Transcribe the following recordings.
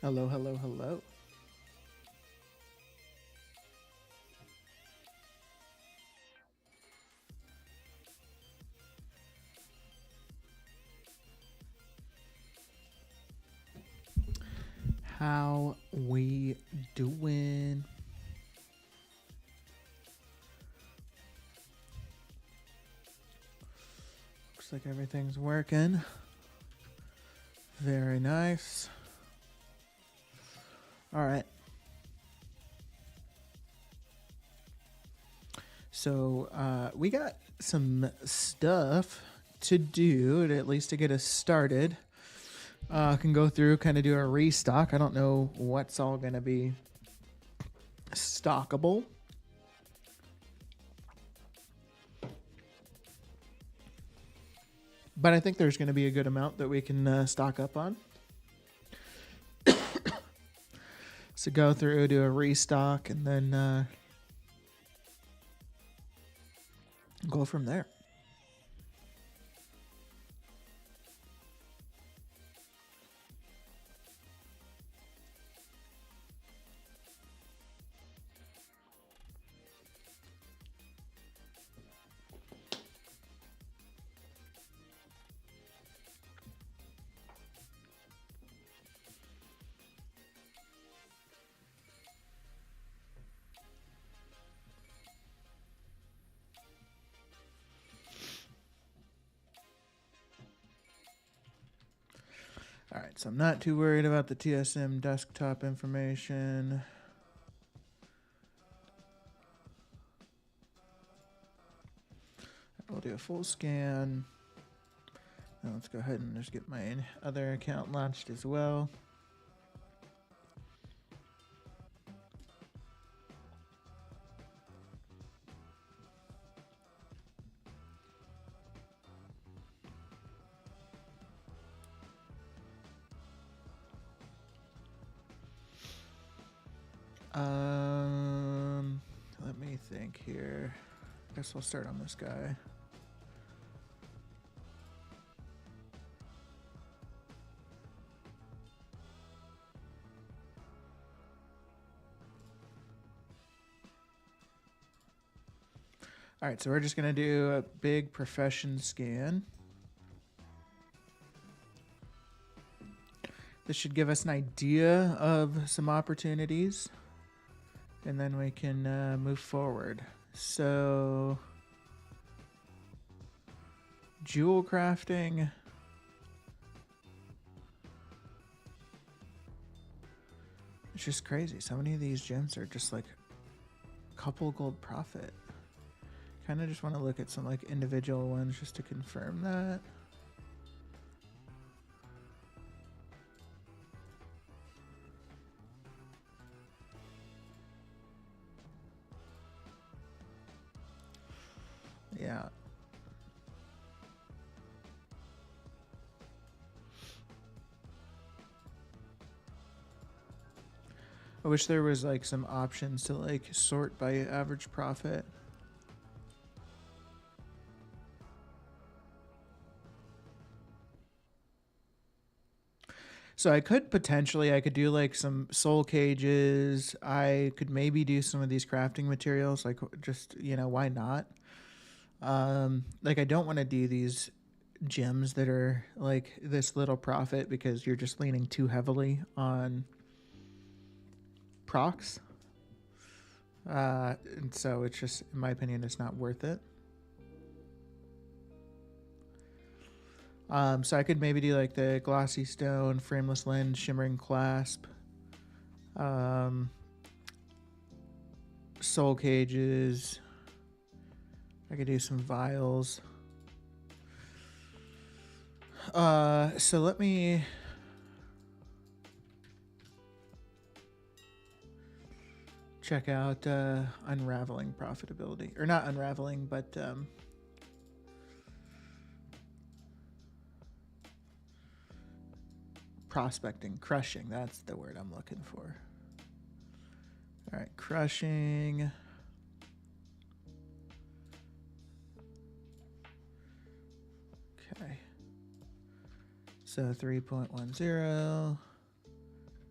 Hello, hello, hello. How we doing? Looks like everything's working. Very nice. All right. So we got some stuff to do, at least to get us started. Can go through, kind of do a restock. I don't know what's all going to be stockable. But I think there's going to be a good amount that we can stock up on. So go through, do a restock, and then go from there. All right, so I'm not too worried about the TSM desktop information. We'll do a full scan. Now let's go ahead and just get my other account launched as well. Let me think here. I guess I'll start on this guy. All right, so we're just gonna do a big profession scan. This should give us an idea of some opportunities, and then we can move forward. So, jewel crafting. It's just crazy. So many of these gems are just like a couple gold profit. Kind of just want to look at some like individual ones just to confirm that. Yeah. I wish there was like some options to like sort by average profit. So I could potentially, I could do like some soul cages. I could maybe do some of these crafting materials, like just, why not? Like I don't want to do these gems that are like this little profit because you're just leaning too heavily on procs. And so it's just, in my opinion, it's not worth it. So I could maybe do like the glossy stone, frameless lens, shimmering clasp, um, soul cages. I could do some vials. So let me check out unraveling profitability, or not unraveling, but prospecting, crushing. That's the word I'm looking for. All right, crushing. Okay. So 3.10.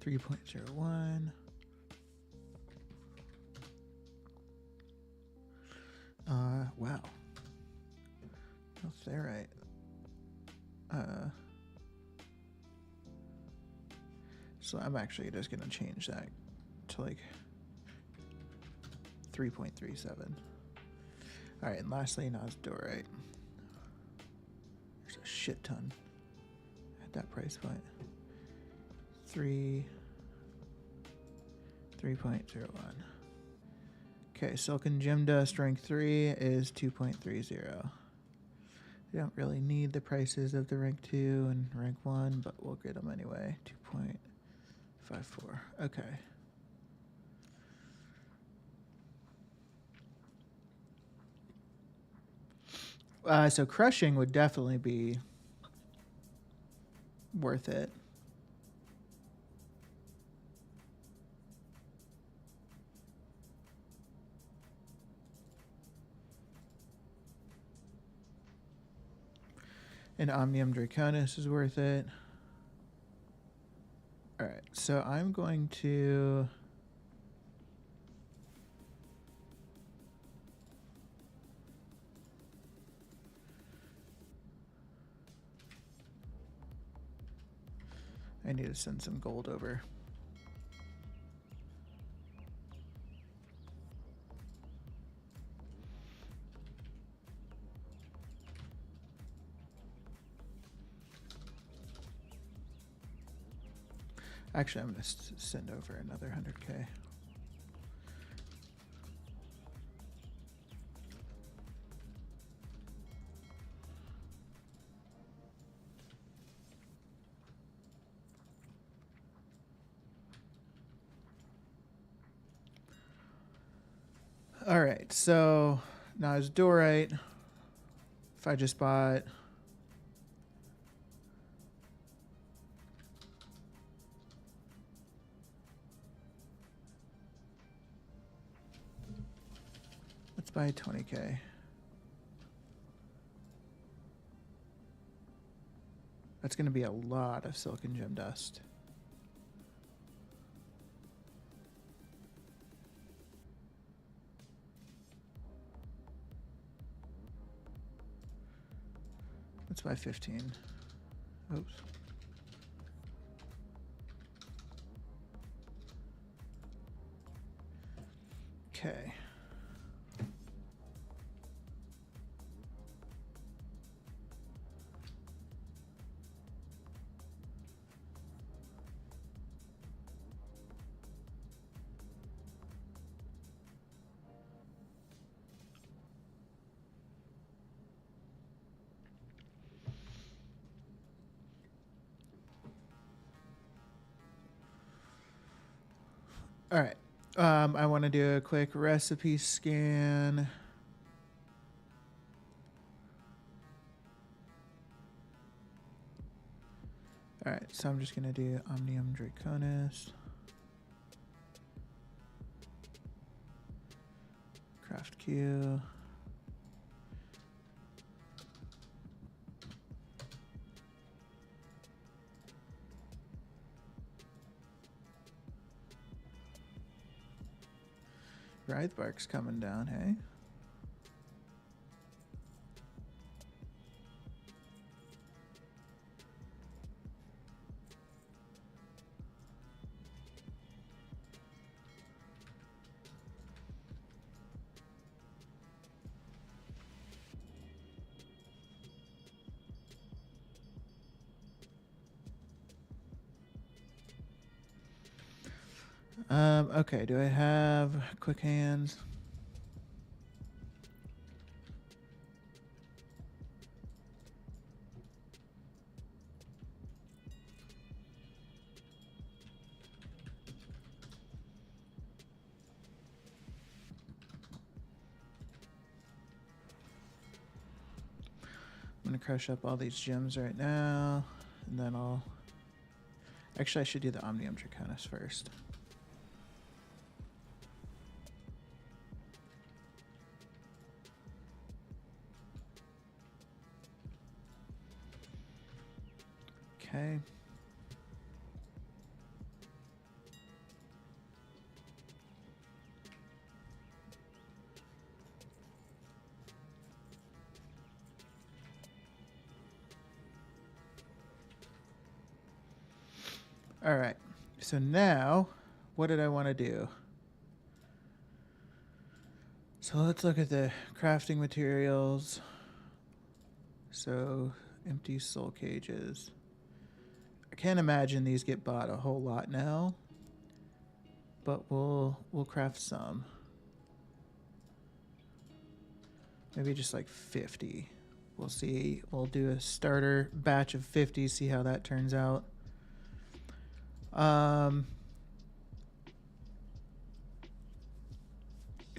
3.01. Wow. No ferrite. So I'm actually just gonna change that to like 3.37. All right, and lastly, nosdorite. There's a shit ton at that price point. 3.01. Okay, silicon gem dust rank 3 is 2.30. We don't really need the prices of the rank 2 and rank 1, but we'll get them anyway. 2.54. Okay. So crushing would definitely be worth it. And Omnium Draconis is worth it. All right, so I'm going to... I need to send some gold over. Actually, I'm going to send over another 100K. All right, so now it's dorite. If I just bought... Let's buy 20K. That's going to be a lot of silicon gem dust. Let's buy 15. Oops. Okay. All right. I want to do a quick recipe scan. All right, so I'm just going to do Omnium Draconis. Craft Q. Writhe bark's coming down, hey? Okay, do I have quick hands? I'm gonna crush up all these gems right now, and then I'll... Actually, I should do the Omnium Draconis first. Okay. All right. So now, what did I want to do? So let's look at the crafting materials. So empty soul cages. I can't imagine these get bought a whole lot now, but we'll craft some. Maybe just like 50. We'll see. We'll do a starter batch of 50, see how that turns out.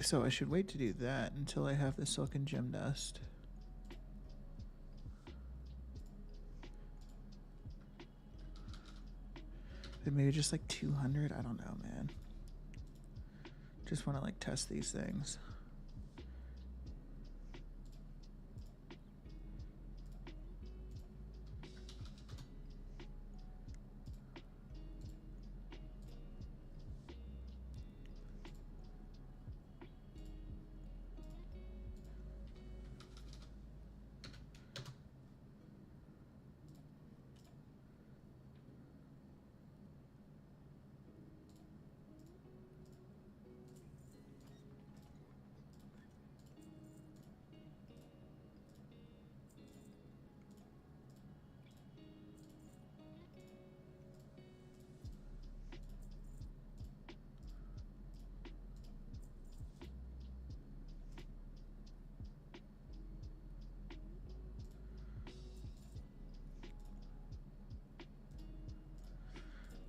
So I should wait to do that until I have the silken gem nest. Maybe just like 200. I don't know, man. Just want to like test these things.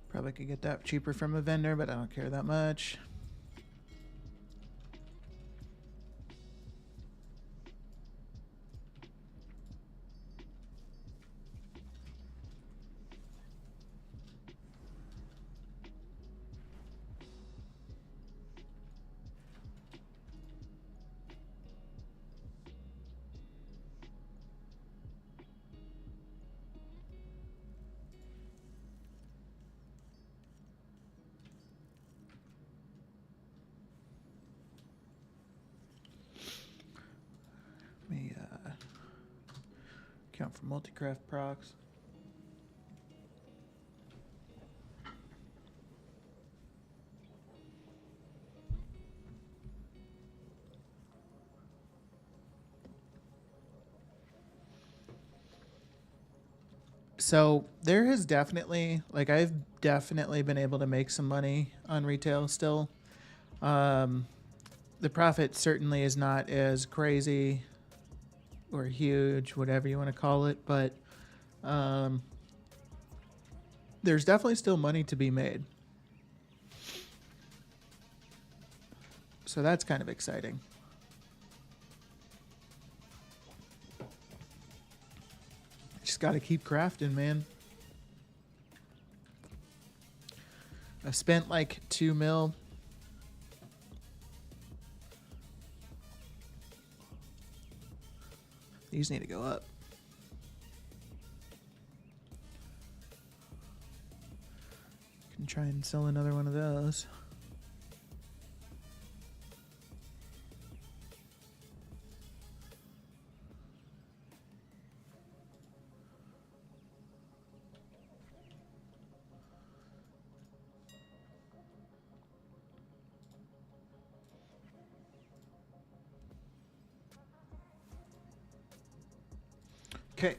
Probably could get that cheaper from a vendor, but I don't care that much. Let me count for multicraft procs. So there has definitely, like, I've definitely been able to make some money on retail still. The profit certainly is not as crazy or huge, whatever you want to call it, but there's definitely still money to be made. So that's kind of exciting. Just got to keep crafting, man. I spent like 2 mil. These need to go up. Can try and sell another one of those. Okay.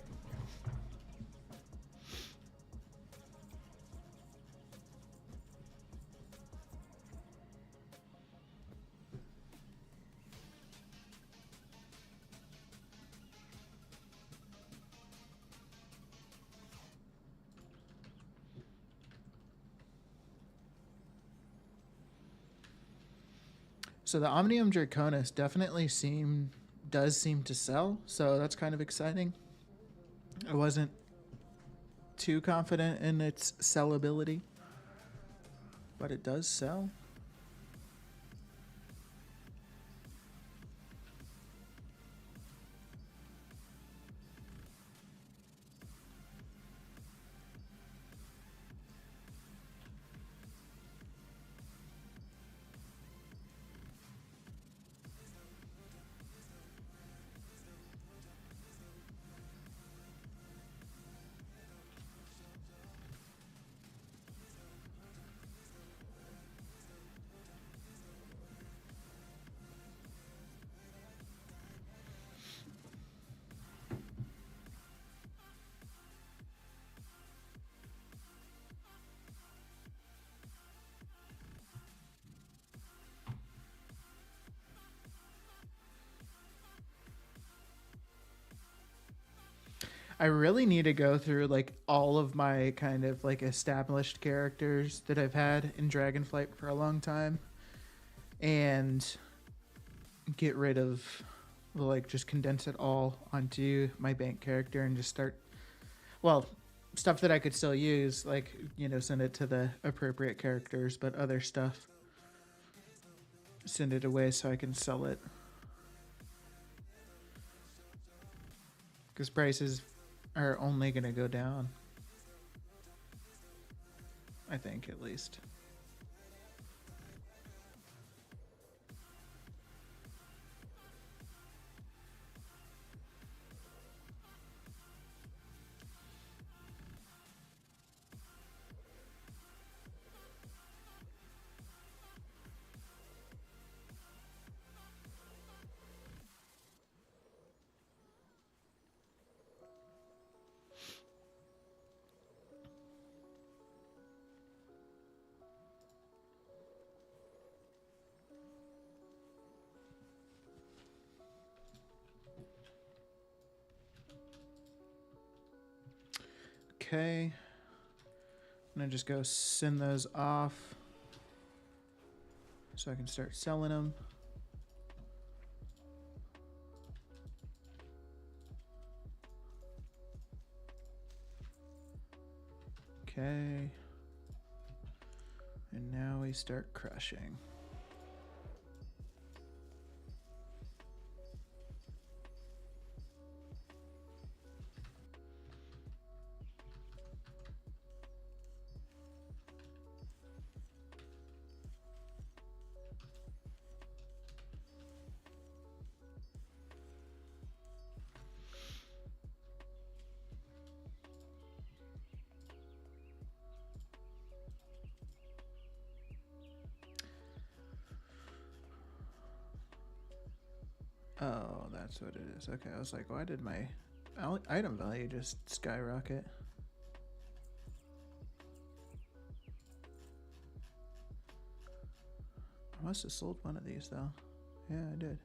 So the Omnium Draconis definitely does seem to sell, so that's kind of exciting. I wasn't too confident in its sellability, but it does sell. I really need to go through like all of my kind of like established characters that I've had in Dragonflight for a long time and get rid of like just condense it all onto my bank character and just start well stuff that I could still use like send it to the appropriate characters but other stuff send it away so I can sell it because prices are only going to go down, I think, at least. Okay. I'm going to just go send those off so I can start selling them. Okay. And now we start crushing. Oh, that's what it is. Okay, I was like, why did my item value just skyrocket? I must have sold one of these though. Yeah, I did.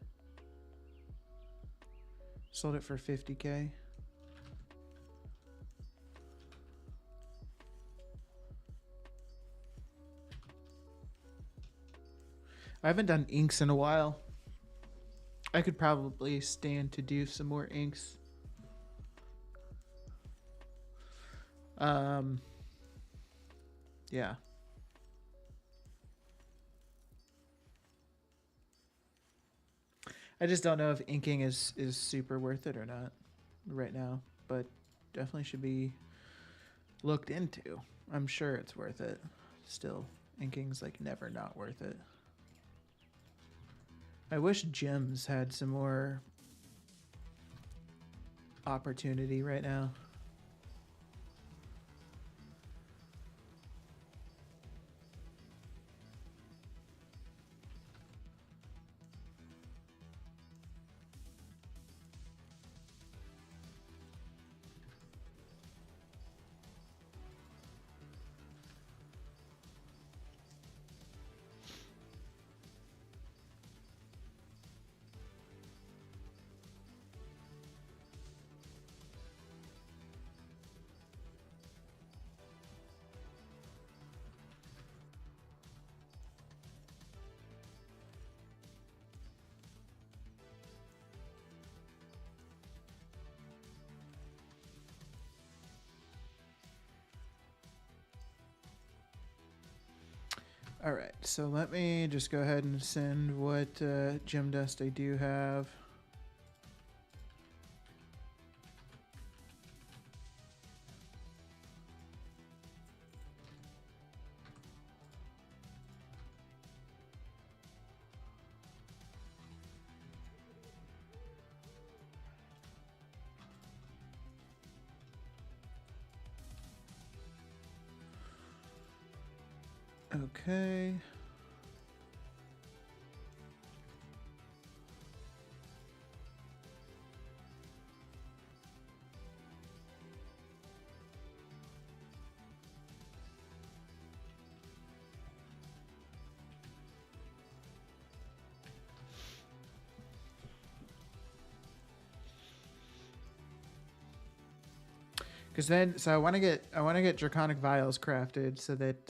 Sold it for 50K. I haven't done inks in a while. I could probably stand to do some more inks. Yeah. I just don't know if inking is super worth it or not right now, but definitely should be looked into. I'm sure it's worth it. Still, inking's like never not worth it. I wish gyms had some more opportunity right now. All right, so let me just go ahead and send what gem dust I do have. Okay. Because then, so I want to get draconic vials crafted so that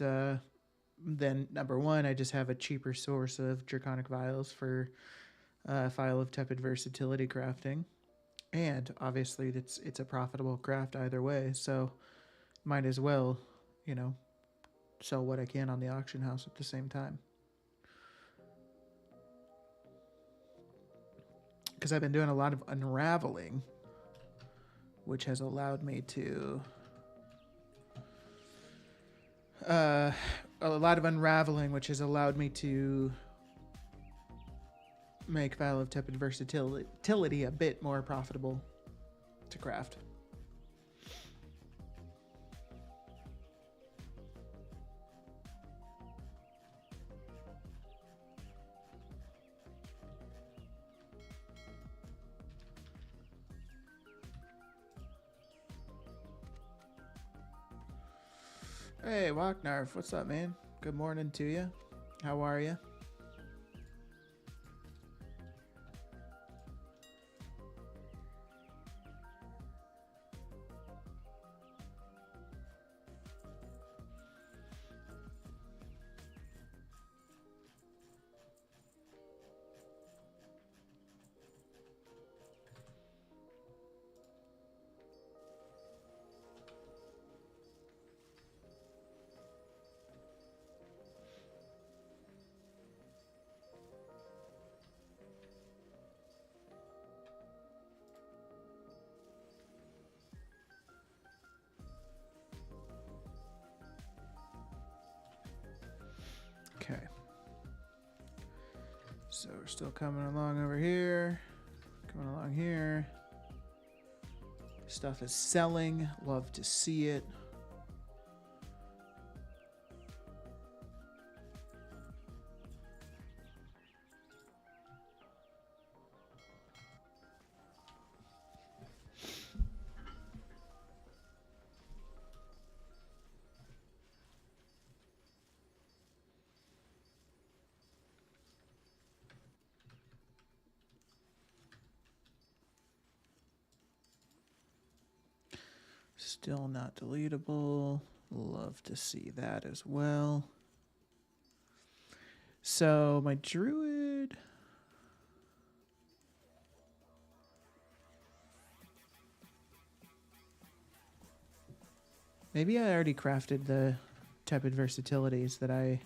then number one, I just have a cheaper source of draconic vials for vial of tepid versatility crafting, and obviously it's a profitable craft either way. So might as well, you know, sell what I can on the auction house at the same time. Because I've been doing a lot of unraveling, which has allowed me to a lot of unraveling, which has allowed me to make Vial of Tepid Versatility a bit more profitable to craft. Hey, Walknarf, what's up, man? Good morning to you. How are you? Okay. So we're still coming along over here. Coming along here. Stuff is selling. Love to see it. Still not deletable. Love to see that as well. So my druid. Maybe I already crafted the tepid versatilities that I...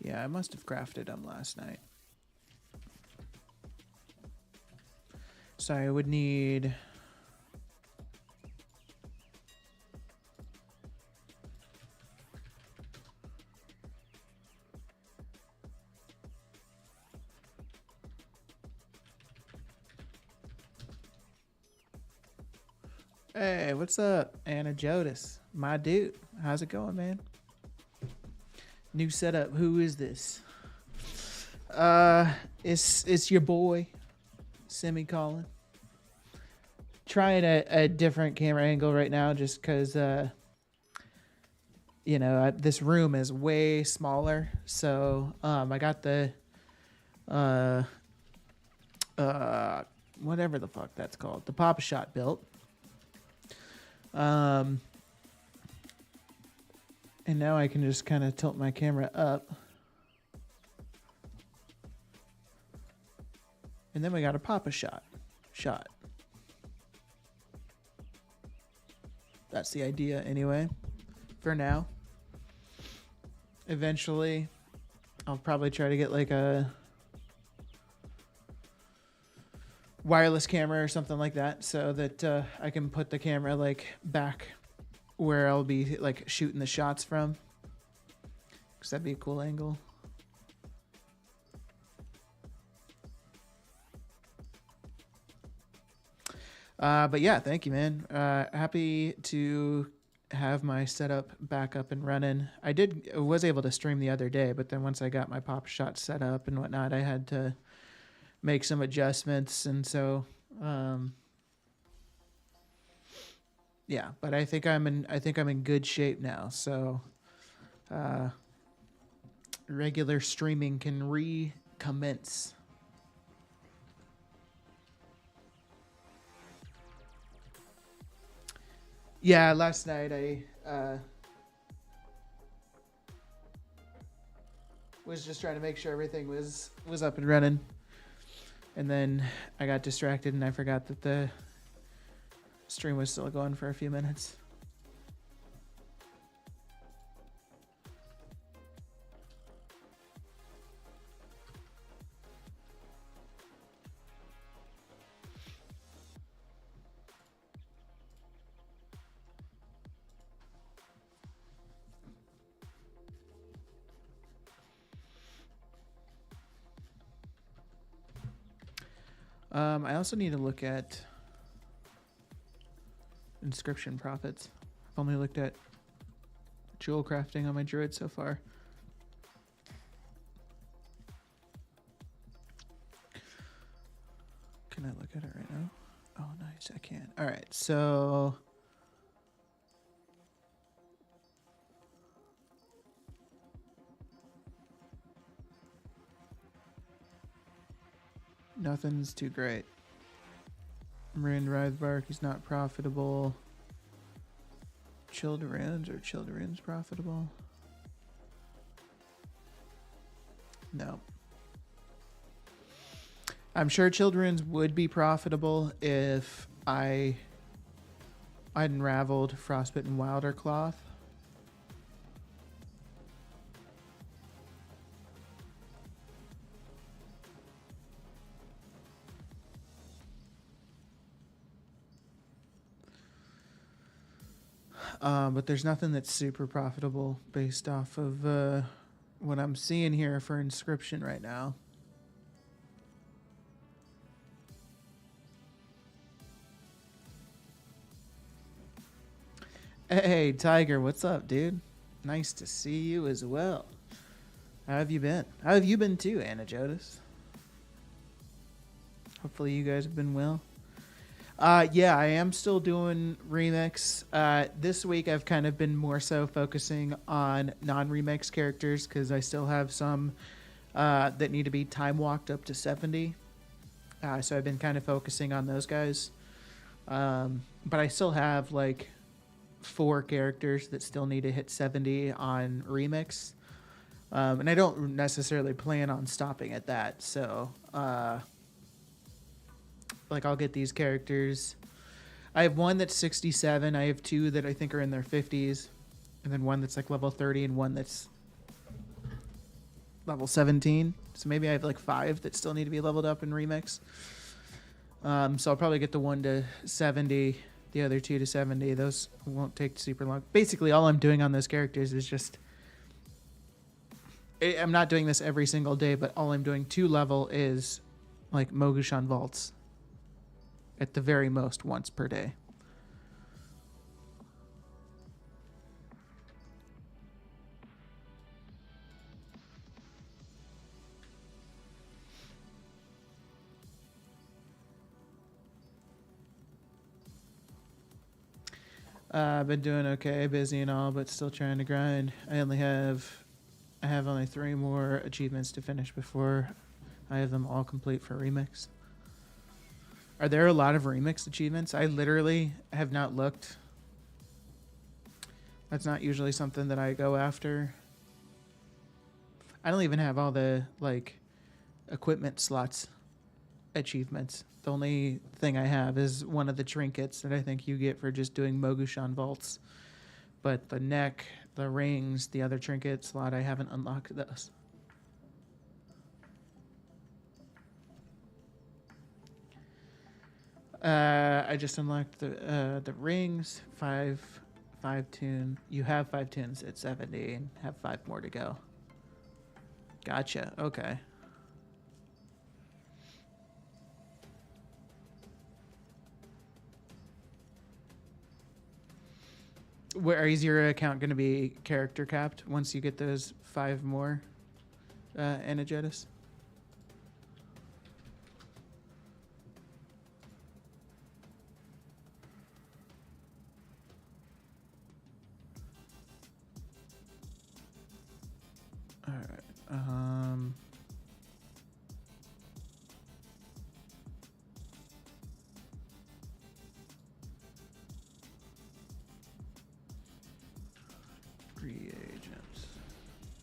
Yeah, I must have crafted them last night. So I would need... Hey, what's up, Anna Jodis? My dude. How's it going, man? New setup. Who is this? It's your boy, Semicolon. Trying a different camera angle right now just because, you know, this room is way smaller. So I got the, whatever the fuck that's called, the Papa Shot built. And now I can just kind of tilt my camera up. And then we got a Papa Shot. That's the idea anyway, for now. Eventually, I'll probably try to get like a wireless camera or something like that so that I can put the camera like back where I'll be like shooting the shots from, because that'd be a cool angle. But yeah, thank you, man. Happy to have my setup back up and running. I was able to stream the other day, but then once I got my Pop Shot set up and whatnot, I had to make some adjustments, and so yeah. But I think I'm in good shape now. So regular streaming can recommence. Yeah, last night I was just trying to make sure everything was up and running, and then I got distracted and I forgot that the stream was still going for a few minutes. I also need to look at inscription profits. I've only looked at jewel crafting on my druid so far. Can I look at it right now? Oh, nice. I can. All right. So nothing's too great. Marine Writhe Bark is not profitable. Chilled Runes profitable? No. I'm sure Chilled Runes would be profitable if I unraveled Frostbitten Wilder Cloth. But there's nothing that's super profitable based off of what I'm seeing here for inscription right now. Hey, Tiger, what's up, dude? Nice to see you as well. How have you been? How have you been too, Anna Jodis? Hopefully you guys have been well. Yeah, I am still doing remix. This week I've kind of been more so focusing on non-remix characters because I still have some that need to be time walked up to 70. So I've been kind of focusing on those guys. But I still have like 4 characters that still need to hit 70 on remix. And I don't necessarily plan on stopping at that. So like I'll get these characters. I have one that's 67. I have 2 that I think are in their 50s. And then one that's like level 30 and one that's level 17. So maybe I have like 5 that still need to be leveled up in remix. So I'll probably get the one to 70, the other 2 to 70. Those won't take super long. Basically, all I'm doing on those characters is just... I'm not doing this every single day, but all I'm doing to level is like Mogushan Vaults. At the very most, once per day. I've been doing okay, busy and all, but still trying to grind. I have only 3 more achievements to finish before I have them all complete for remix. Are there a lot of remix achievements? I literally have not looked. That's not usually something that I go after. I don't even have all the like equipment slots achievements. The only thing I have is one of the trinkets that I think you get for just doing Mogushan vaults. But the neck, the rings, the other trinket slot, I haven't unlocked those. I just unlocked the rings, 5 tune. You have 5 tunes at 70 and have 5 more to go. Gotcha. Okay. Where is your account going to be character capped once you get those 5 more energetis? All right. Um, reagents.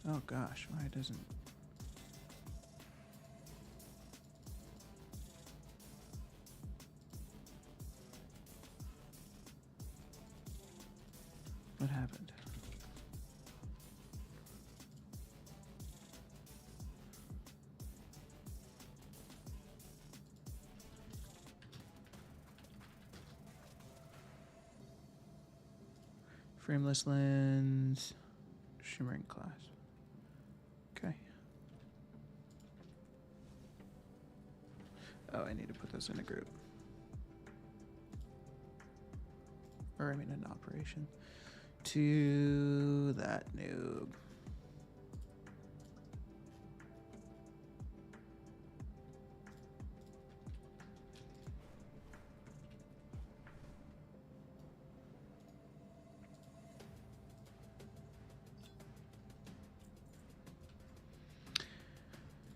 Oh gosh, why doesn't... What happened? Frameless lens, shimmering glass. Okay. Oh, I need to put those in a group. Or I mean an operation. To that noob.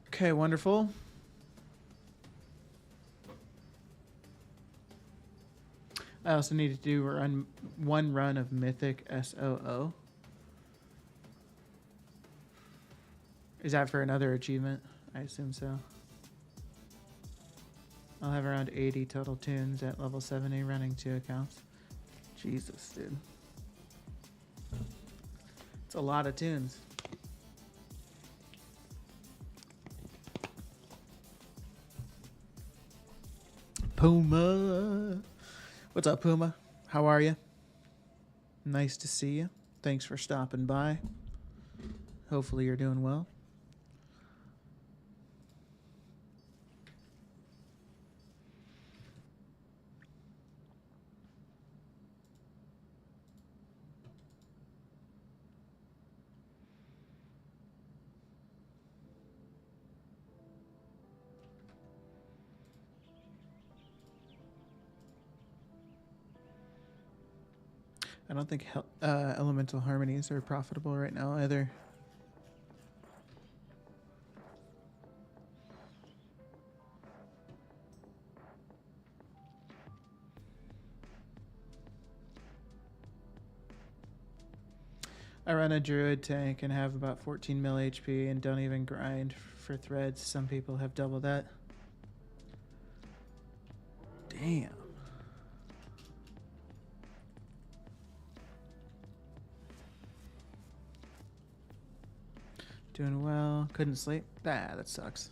Okay, wonderful. I also need to do one run of Mythic SOO. Is that for another achievement? I assume so. I'll have around 80 total tunes at level 70 running 2 accounts. Jesus, dude. It's a lot of tunes. Puma. What's up, Puma? How are you? Nice to see you. Thanks for stopping by. Hopefully you're doing well. I don't think elemental harmonies are profitable right now either. I run a druid tank and have about 14 mil HP and don't even grind for threads. Some people have double that. Damn. Doing well. Couldn't sleep. Ah, that sucks.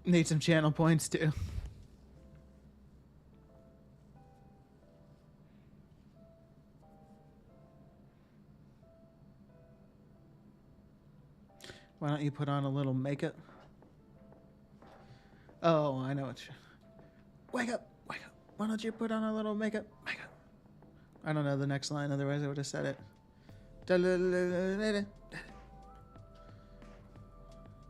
Need some channel points too. Why don't you put on a little makeup? Oh, I know what you... Wake up! Wake up! Why don't you put on a little makeup? Makeup. I don't know the next line, otherwise I would have said it.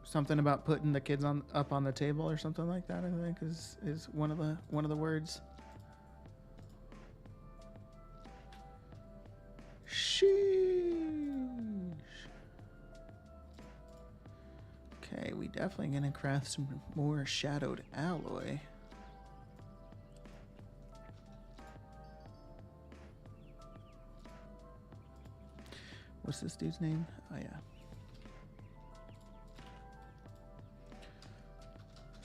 Something about putting the kids up on the table or something like that, I think is one of the words. Sheesh. Okay, we definitely gonna craft some more shadowed alloy. What's this dude's name? Oh yeah.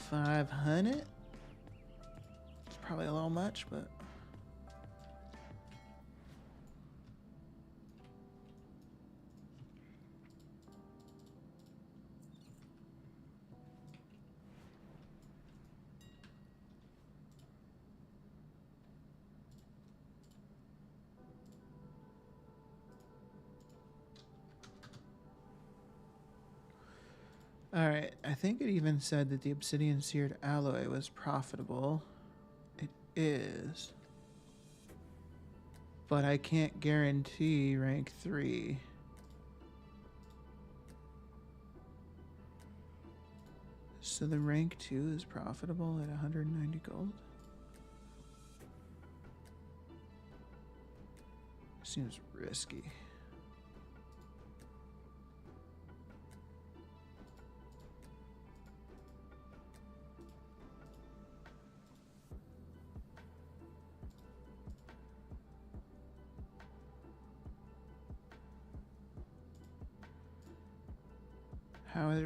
500? It's probably a little much, but... Alright, I think it even said that the obsidian seared alloy was profitable. It is. But I can't guarantee rank 3. So the rank 2 is profitable at 190 gold. Seems risky.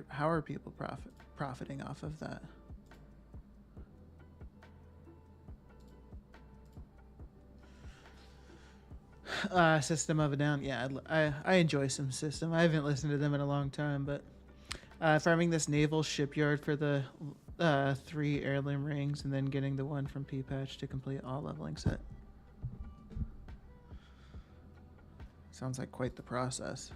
How are people profiting off of that? System of a Down. Yeah, I enjoy some System. I haven't listened to them in a long time, but farming this naval shipyard for the 3 heirloom rings, and then getting the one from P Patch to complete all leveling set. Sounds like quite the process.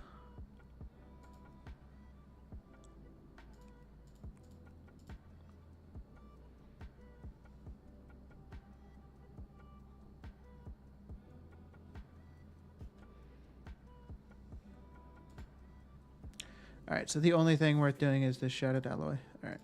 All right, so the only thing worth doing is this Shattered Alloy. All right.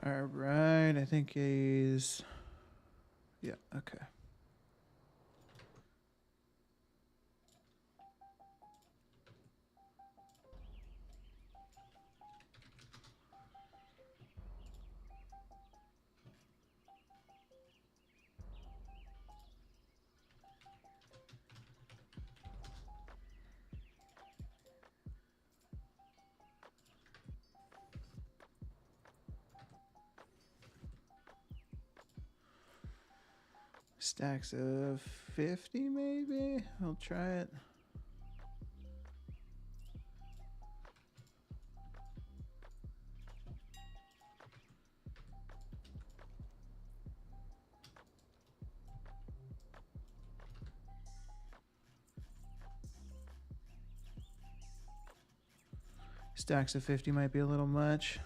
All right, I think he's... Yeah, okay. Stacks of 50 maybe? I'll try it. Stacks of 50 might be a little much.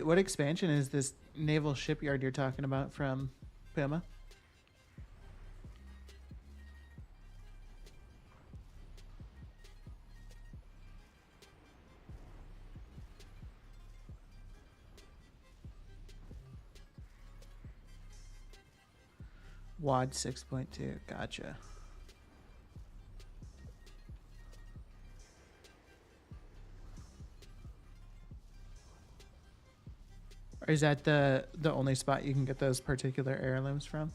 What expansion is this naval shipyard you're talking about from Puma? WAD 6.2. Gotcha. Or is that the only spot you can get those particular heirlooms from?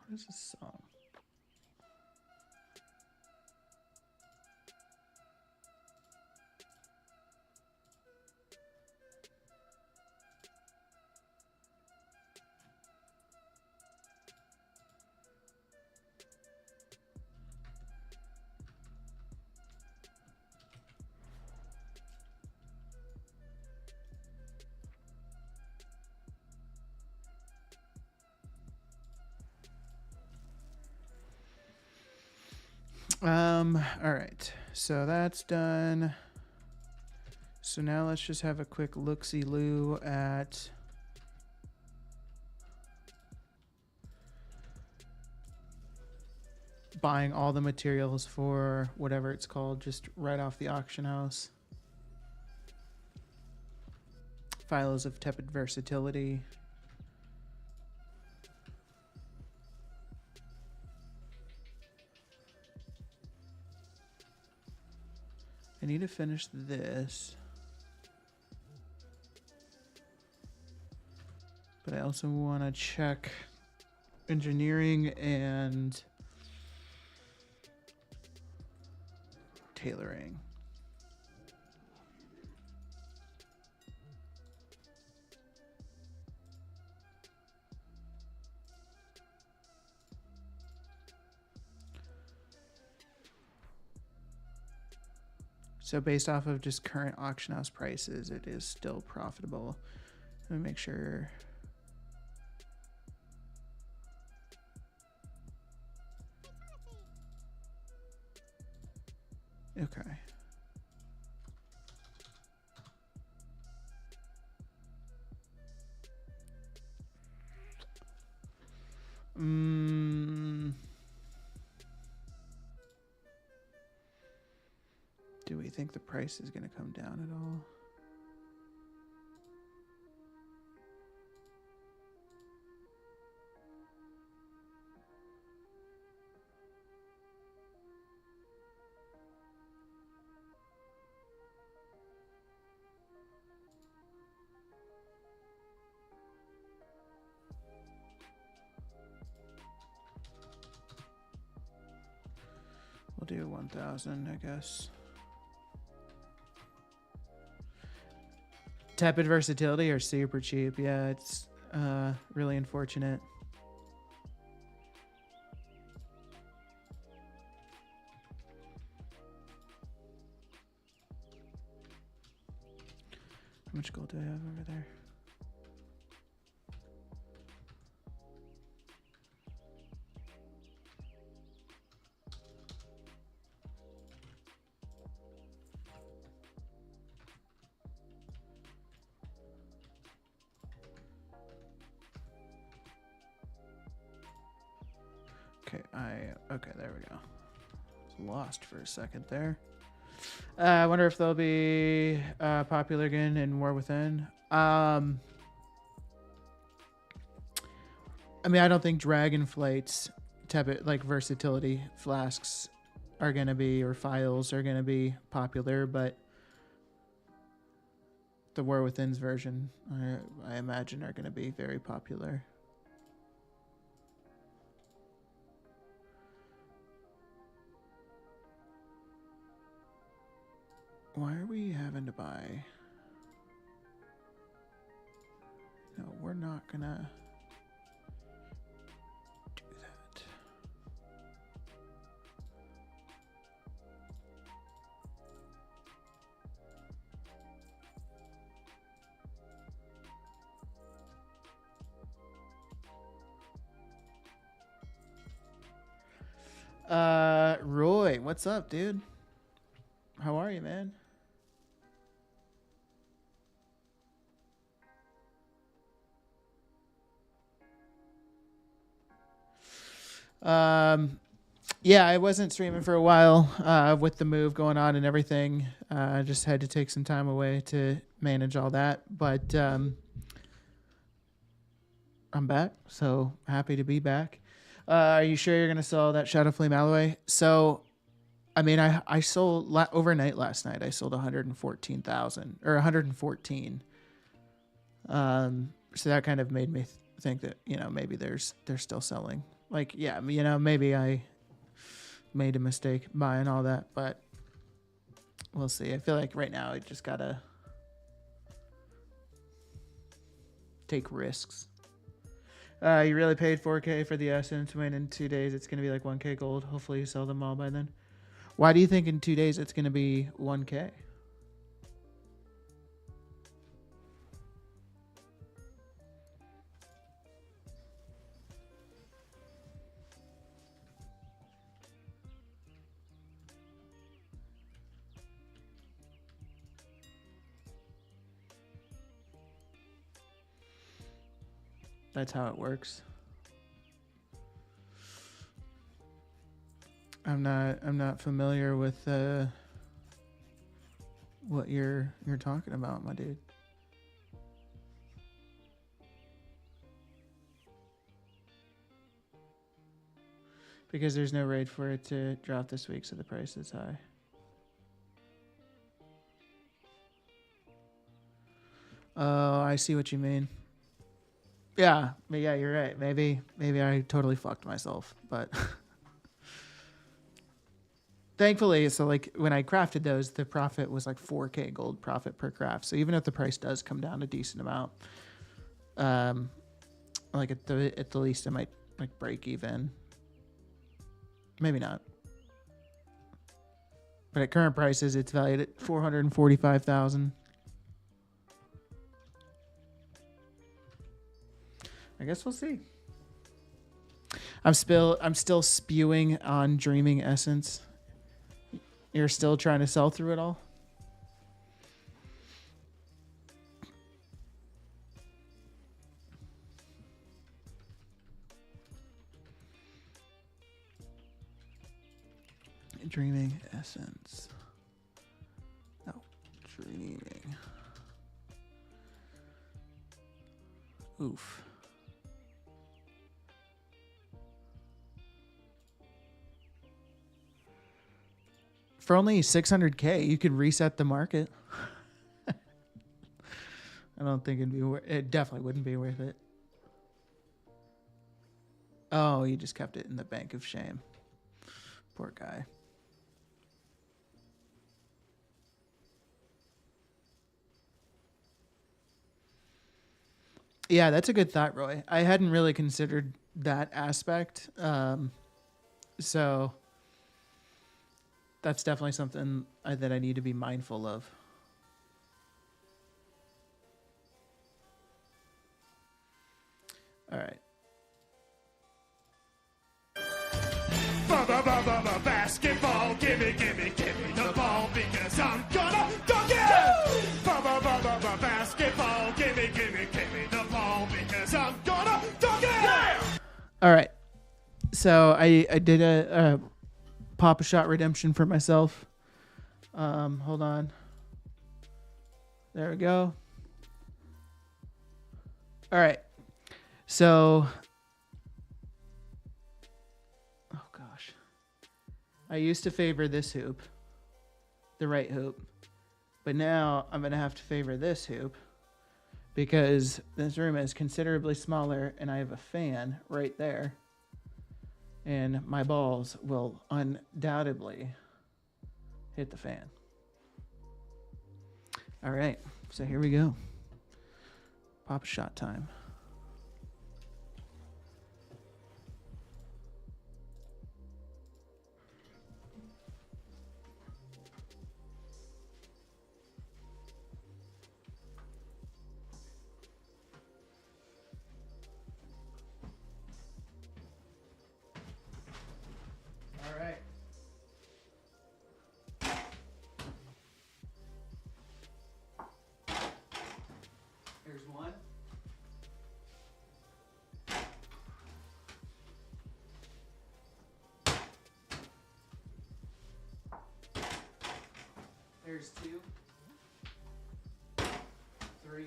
What is this song? All right. So that's done. So now let's just have a quick look-see-loo at buying all the materials for whatever it's called, just right off the auction house. Phials of tepid versatility. I need to finish this. But I also want to check engineering and tailoring. So based off of just current auction house prices, it is still profitable. Let me make sure. Okay. Do we think the price is going to come down at all? We'll do 1,000, I guess. Tepid versatility are super cheap. Yeah, it's really unfortunate. How much gold do I have over there? Okay, there we go. Lost for a second there. I wonder if they'll be popular again in War Within. I mean, I don't think Dragonflight's tepid, like versatility flasks are gonna be, or files are gonna be popular, but the War Within's version, I imagine, are gonna be very popular. Why are we having to buy? No, we're not gonna do that. Roy, what's up, dude? How are you, man? Yeah, I wasn't streaming for a while with the move going on and everything. I just had to take some time away to manage all that. But I'm back, so happy to be back. Are you sure you're going to sell that Shadow Flame Alloy? So, I mean, I sold overnight last night. I sold 114,000 or 114. So that kind of made me think that, you know, maybe they're still selling. Like, yeah, you know, maybe I made a mistake buying all that, but we'll see. I feel like right now I just gotta take risks. You really paid 4K for the Essence when in 2 days it's gonna be like 1K gold. Hopefully you sell them all by then. Why do you think in 2 days it's gonna be 1K? That's how it works. I'm not familiar with what you're talking about, my dude. because there's no rate for it to drop this week, so the price is high. Oh, I see what you mean. Yeah, you're right. Maybe I totally fucked myself, but thankfully, so like when I crafted those, the profit was like 4K gold profit per craft. So even if the price does come down a decent amount, like at the least, I might like break even. Maybe not. But at current prices, it's valued at 445,000. I guess we'll see. I'm still spewing on Dreaming Essence. You're still trying to sell through it all? Dreaming Essence. No, Dreaming. Oof. For only 600K, you could reset the market. I don't think it definitely wouldn't be worth it. Oh, you just kept it in the bank of shame. Poor guy. Yeah, that's a good thought, Roy. I hadn't really considered that aspect. So that's definitely something that I need to be mindful of. All right. Basketball, gimme the ball because I'm gonna dunk it! Basketball, gimme the ball because I'm gonna dunk it! Yeah! All right. So I did a pop a shot redemption for myself. Hold on. There we go. All right. So, oh gosh, I used to favor this hoop, the right hoop, but now I'm gonna have to favor this hoop because this room is considerably smaller and I have a fan right there, and my balls will undoubtedly hit the fan. All right, so here we go. Pop shot time. All right. Here's one. There's two. 3.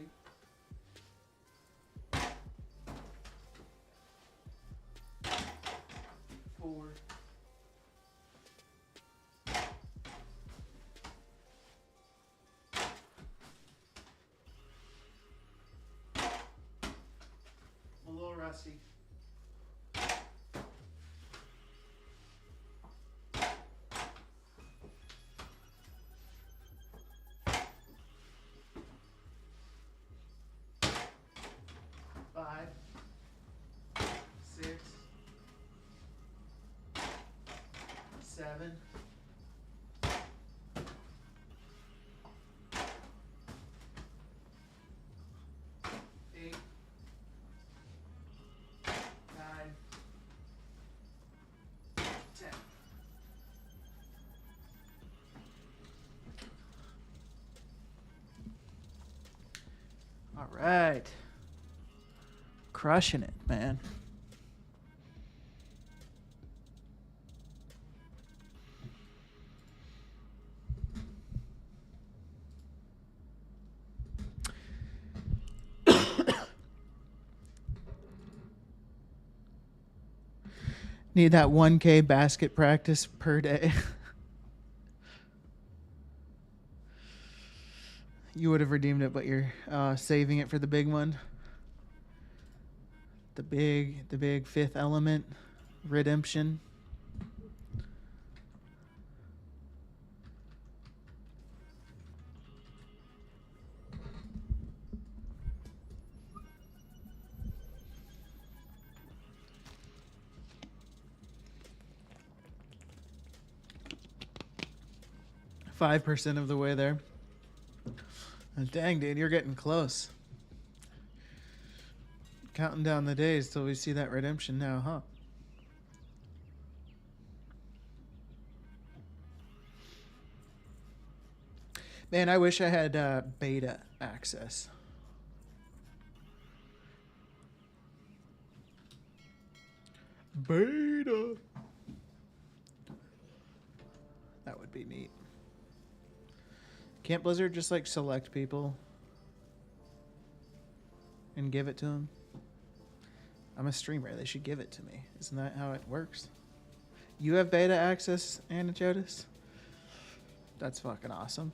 4. 'm a little rusty. Five, 6, 7, 8, 9, 10. All right. Crushing it, man. Need that 1K basket practice per day. You would have redeemed it, but you're saving it for the big one. The big fifth element redemption. $5 of the way there. Dang, dude, you're getting close. Counting down the days till we see that redemption now, huh? Man, I wish I had beta access. Beta. That would be neat. Can't Blizzard just like select people and give it to them? I'm a streamer. They should give it to me. Isn't that how it works? You have beta access, Anna Jodis? That's fucking awesome.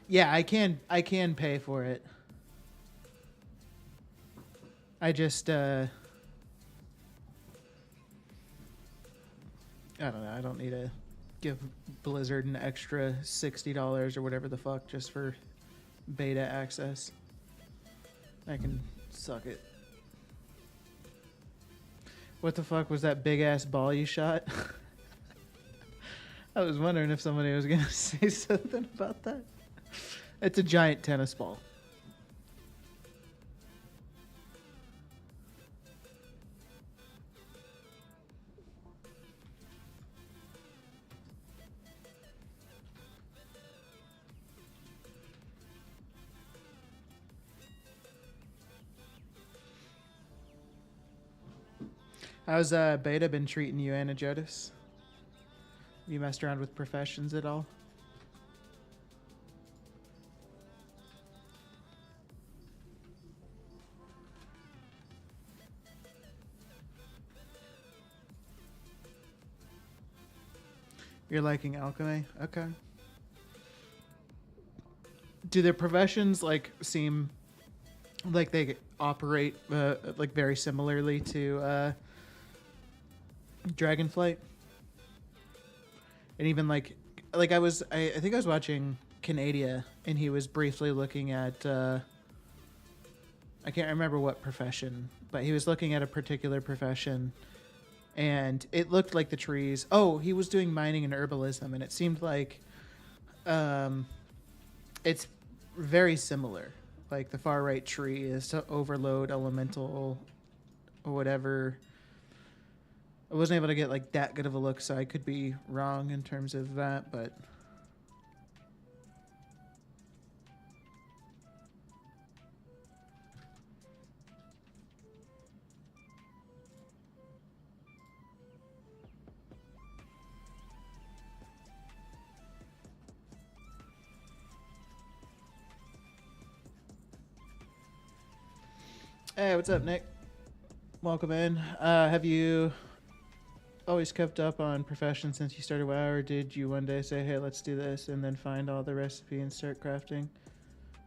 Yeah, I can pay for it. I just I don't know. I don't need to give Blizzard an extra $60 or whatever the fuck just for beta access. I can suck it. What the fuck was that big ass ball you shot? I was wondering if somebody was gonna say something about that. It's a giant tennis ball. How's beta been treating you, Anna Jodis? You messed around with professions at all? You're liking alchemy? Okay. Do the professions like seem like they operate like very similarly to Dragonflight? And even like I think I was watching Canadia and he was briefly looking at I can't remember what profession, but he was looking at a particular profession and it looked like the trees. Oh, he was doing mining and herbalism and it seemed like it's very similar. Like the far right tree is to overload elemental or whatever. I wasn't able to get like that good of a look, so I could be wrong in terms of that, but hey, what's up, Nick? Welcome in. Have you always kept up on profession since you started WoW, or did you one day say, hey, let's do this, and then find all the recipe and start crafting?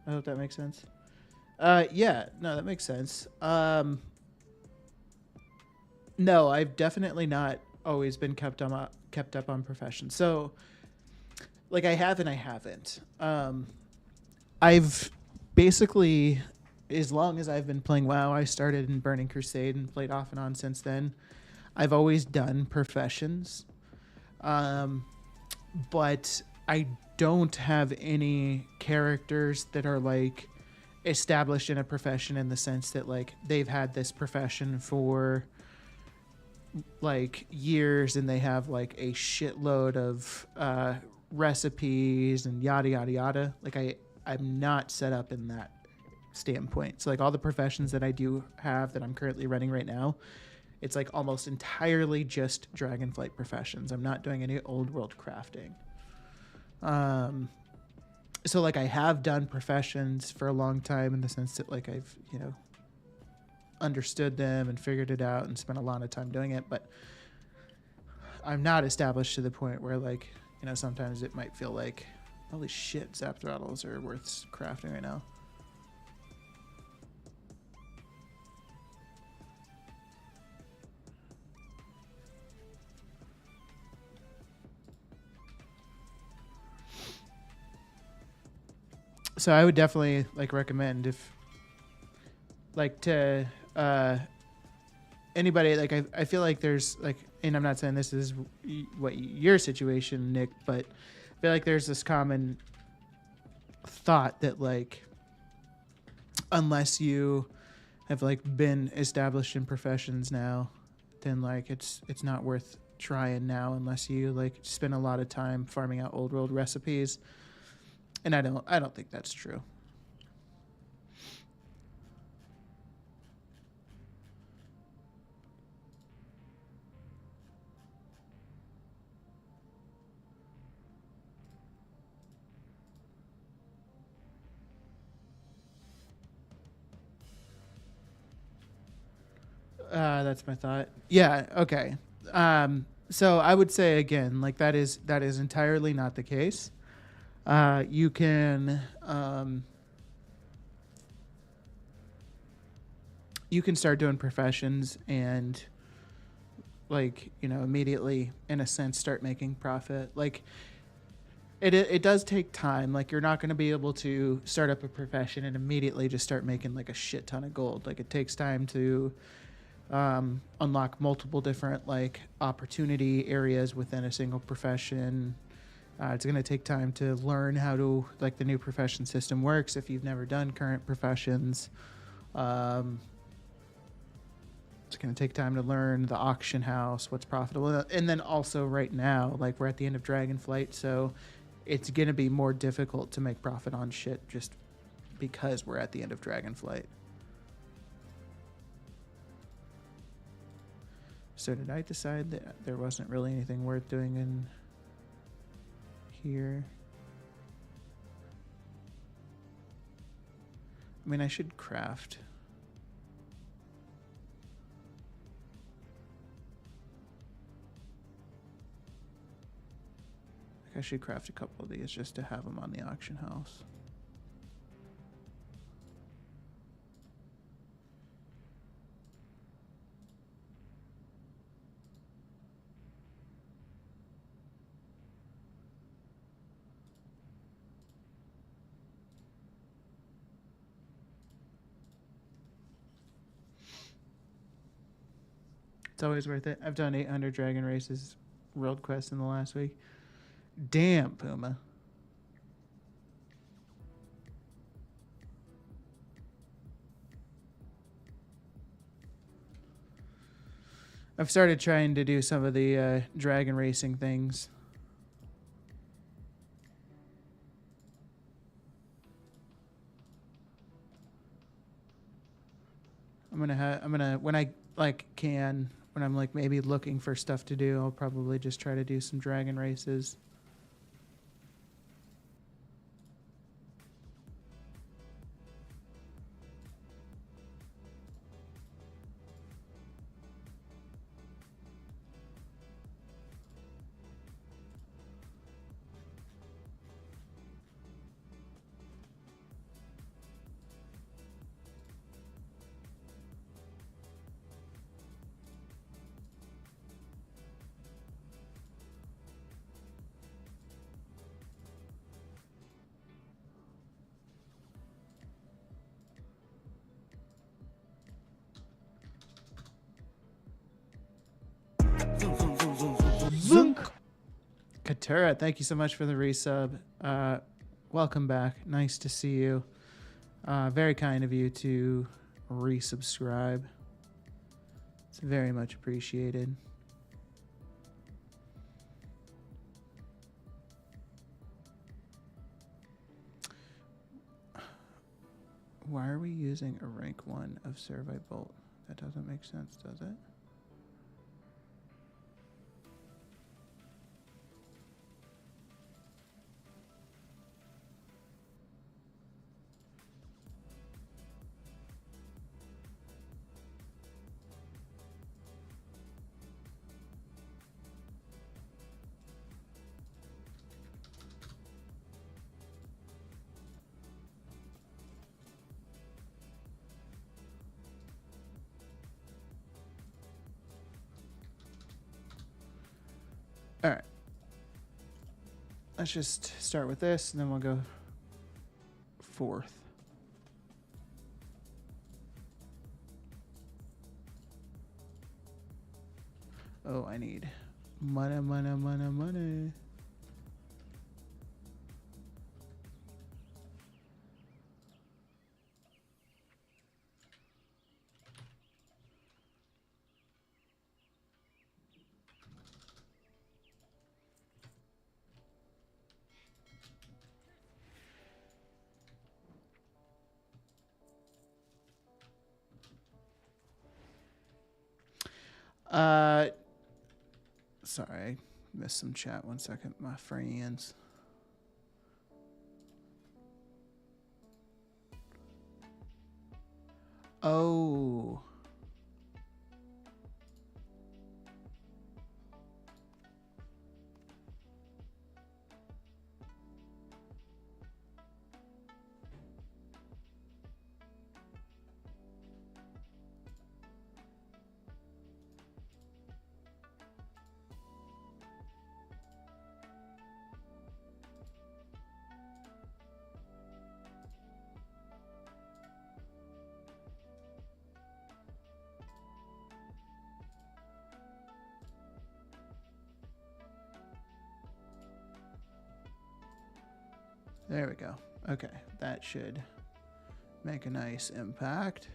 I hope that makes sense. Yeah, no, that makes sense. No, I've definitely not always been kept up on profession. So, like, I have and I haven't. I've basically, as long as I've been playing WoW, I started in Burning Crusade and played off and on since then. I've always done professions, but I don't have any characters that are like established in a profession in the sense that like they've had this profession for like years and they have like a shitload of recipes and yada yada yada. Like I'm not set up in that standpoint. So like all the professions that I do have that I'm currently running right now, it's like almost entirely just Dragonflight professions. I'm not doing any old world crafting. So like I have done professions for a long time in the sense that like I've, you know, understood them and figured it out and spent a lot of time doing it, but I'm not established to the point where, like, you know, sometimes it might feel like, holy shit, zap throttles are worth crafting right now. So I would definitely like recommend, if like, to anybody, like, I feel like there's like, and I'm not saying this is what your situation, Nick, but I feel like there's this common thought that, like, unless you have like been established in professions now, then like it's not worth trying now unless you like spend a lot of time farming out old world recipes. And I don't think that's true. That's my thought. Yeah. Okay. So I would say again, like, that is entirely not the case. You can start doing professions and, like, you know, immediately in a sense start making profit. Like, it does take time. Like, you're not going to be able to start up a profession and immediately just start making like a shit ton of gold. Like, it takes time to unlock multiple different like opportunity areas within a single profession. It's going to take time to learn how to, like, the new profession system works if you've never done current professions. It's going to take time to learn the auction house, what's profitable. And then also right now, like, we're at the end of Dragonflight, so it's going to be more difficult to make profit on shit just because we're at the end of Dragonflight. So did I decide that there wasn't really anything worth doing in here? I mean, I should craft. I should craft a couple of these just to have them on the auction house. It's always worth it. I've done 800 Dragon Races World Quest in the last week. Damn, Puma. I've started trying to do some of the dragon racing things. I'm gonna when I like can, when I'm like maybe looking for stuff to do, I'll probably just try to do some dragon races. Zunk. Katura, thank you so much for the resub. Welcome back. Nice to see you. Very kind of you to resubscribe. It's very much appreciated. Why are we using a rank 1 of Servite Bolt? That doesn't make sense, does it? let's just start with this, and then we'll go fourth. Oh, I need money, money, money, money. Uh, sorry, I missed some chat. 1 second, my friends. Oh. There we go. Okay, that should make a nice impact.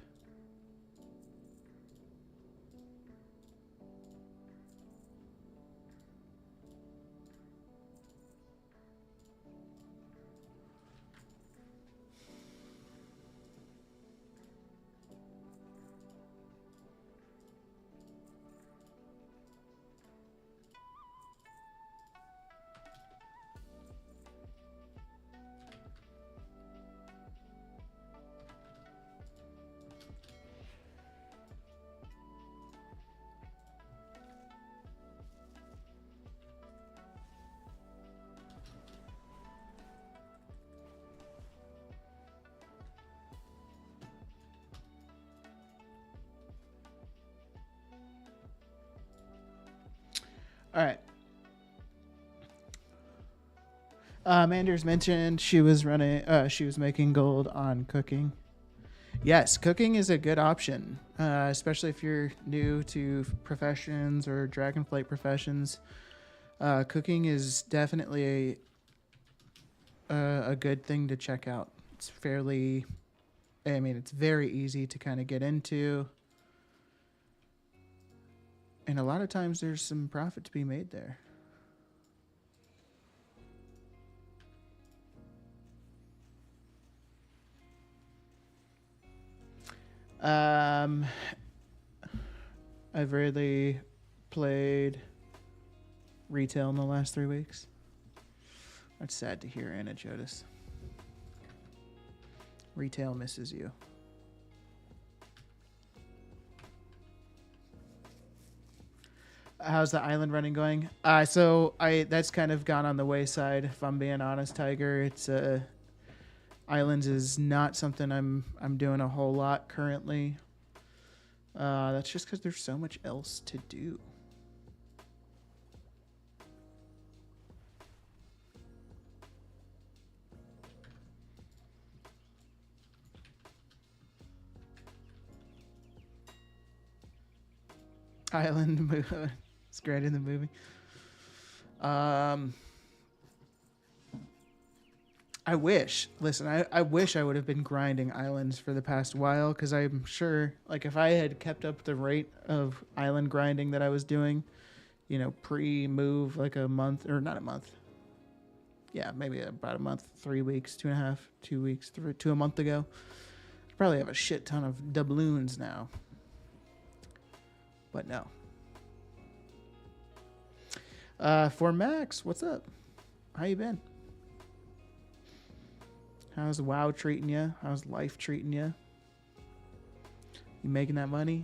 All right. Manders mentioned she was making gold on cooking. Yes, cooking is a good option, especially if you're new to professions or Dragonflight professions. Cooking is definitely a good thing to check out. It's it's very easy to kind of get into. And a lot of times there's some profit to be made there. I've really played retail in the last 3 weeks. That's sad to hear, Anna Jodas. Retail misses you. How's the island running going? That's kind of gone on the wayside. If I'm being honest, Tiger, it's islands is not something I'm doing a whole lot currently. That's just because there's so much else to do. Island, it's great in the movie. I wish. Listen, I wish I would have been grinding islands for the past while, because I'm sure, like, if I had kept up the rate of island grinding that I was doing, pre-move, like a month, or not a month. Yeah, maybe about a month, 3 weeks, 2.5, 2 weeks, to a month ago. I'd probably have a shit ton of doubloons now. But no. For Max, what's up? How you been? How's WoW treating you? How's life treating you? You making that money?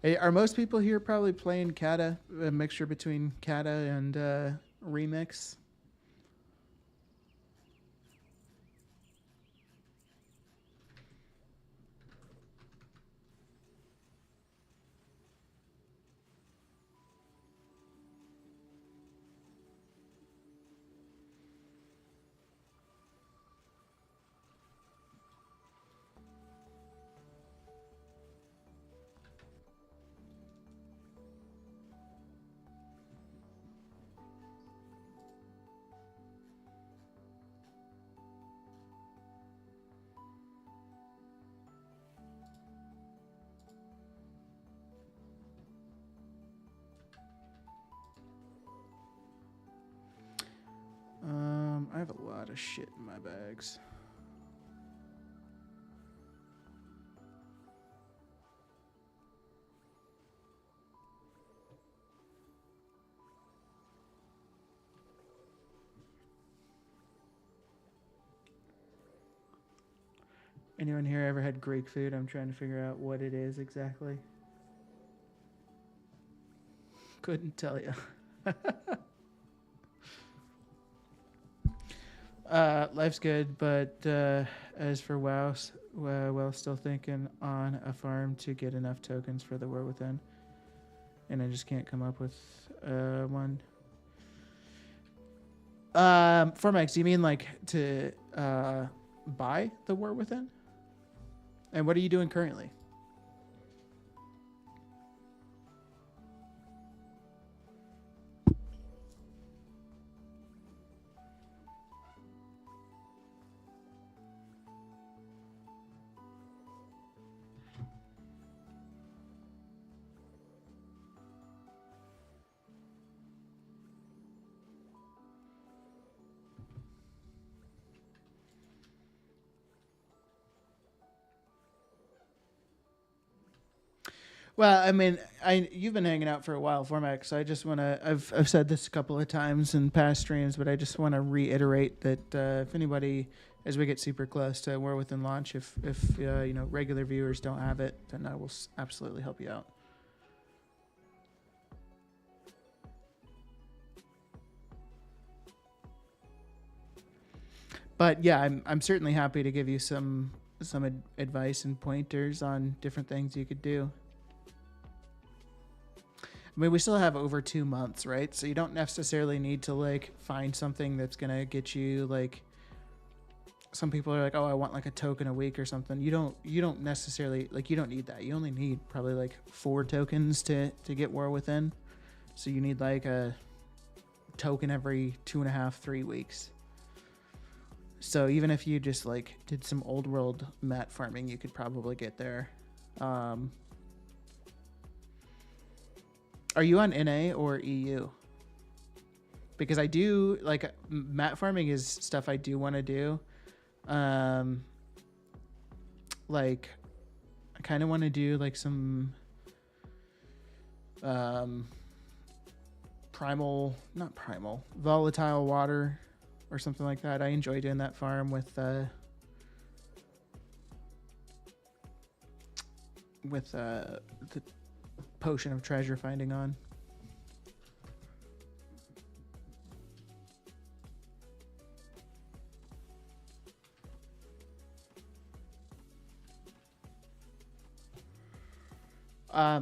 Hey, are most people here probably playing Kata, a mixture between Kata and Remix? lot of shit in my bags. Anyone here ever had Greek food? I'm trying to figure out what it is exactly. Couldn't tell you. Life's good, but as for WoW, well, still thinking on a farm to get enough tokens for the War Within, and I just can't come up with one. Formax, do you mean like to buy the War Within? And what are you doing currently? Well, I mean, you've been hanging out for a while, Formax. So I just want to. I've said this a couple of times in past streams, but I just want to reiterate that if anybody, as we get super close to War Within launch, if regular viewers don't have it, then I will absolutely help you out. But yeah, I'm certainly happy to give you some advice and pointers on different things you could do. I mean, we still have over 2 months, right? So you don't necessarily need to like find something that's gonna get you like. Some people are like, oh, I want like a token a week or something. You don't necessarily like, you don't need that. You only need probably like 4 tokens to get War Within. So you need like a token every 2.5, 3 weeks. So even if you just like did some old world mat farming, you could probably get there. Are you on NA or EU? Because I do like mat farming is stuff I do want to do. Like I kind of want to do like some volatile water or something like that. I enjoy doing that farm with the potion of treasure finding on.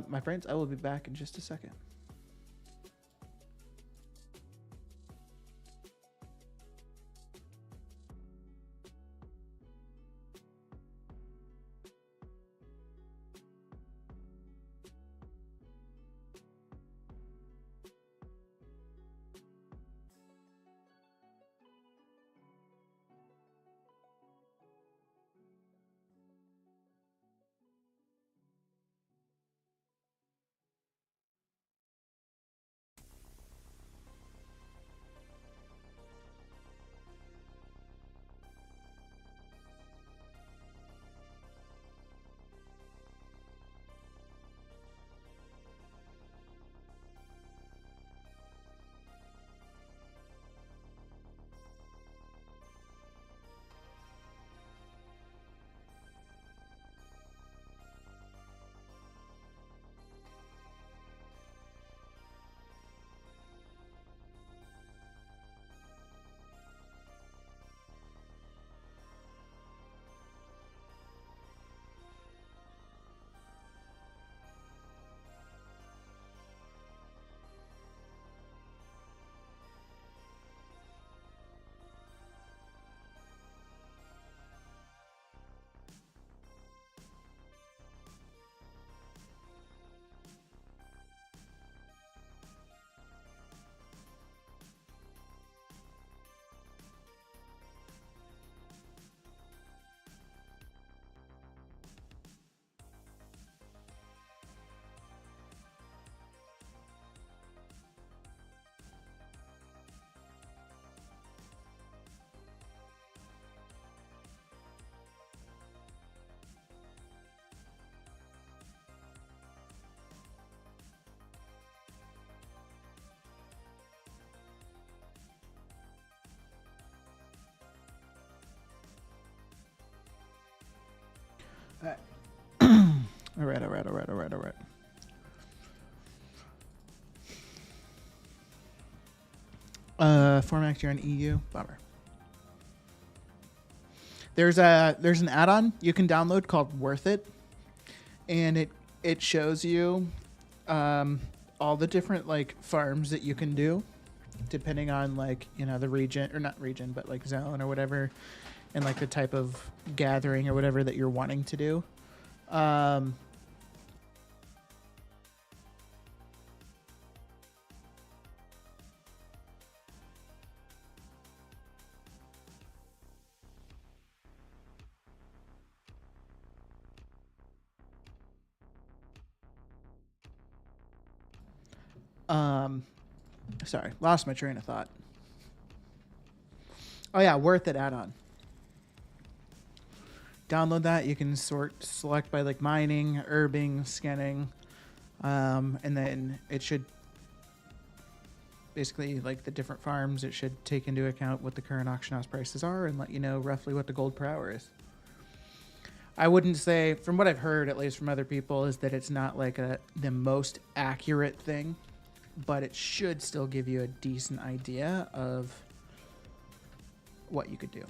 My friends, I will be back in just a second. All right. Formax, you're on EU. Bummer. There's an add-on you can download called Worth It, and it shows you all the different like farms that you can do, depending on like the region, or not region, but like zone or whatever, and like the type of gathering or whatever that you're wanting to do. Um, um, sorry, lost my train of thought. Oh yeah, Worth It add-on. Download that. You can select by like mining, herbing, scanning, and then it should basically like the different farms. It should take into account what the current auction house prices are and let you know roughly what the gold per hour is. I wouldn't say, from what I've heard, at least from other people, is that it's not like the most accurate thing, but it should still give you a decent idea of what you could do.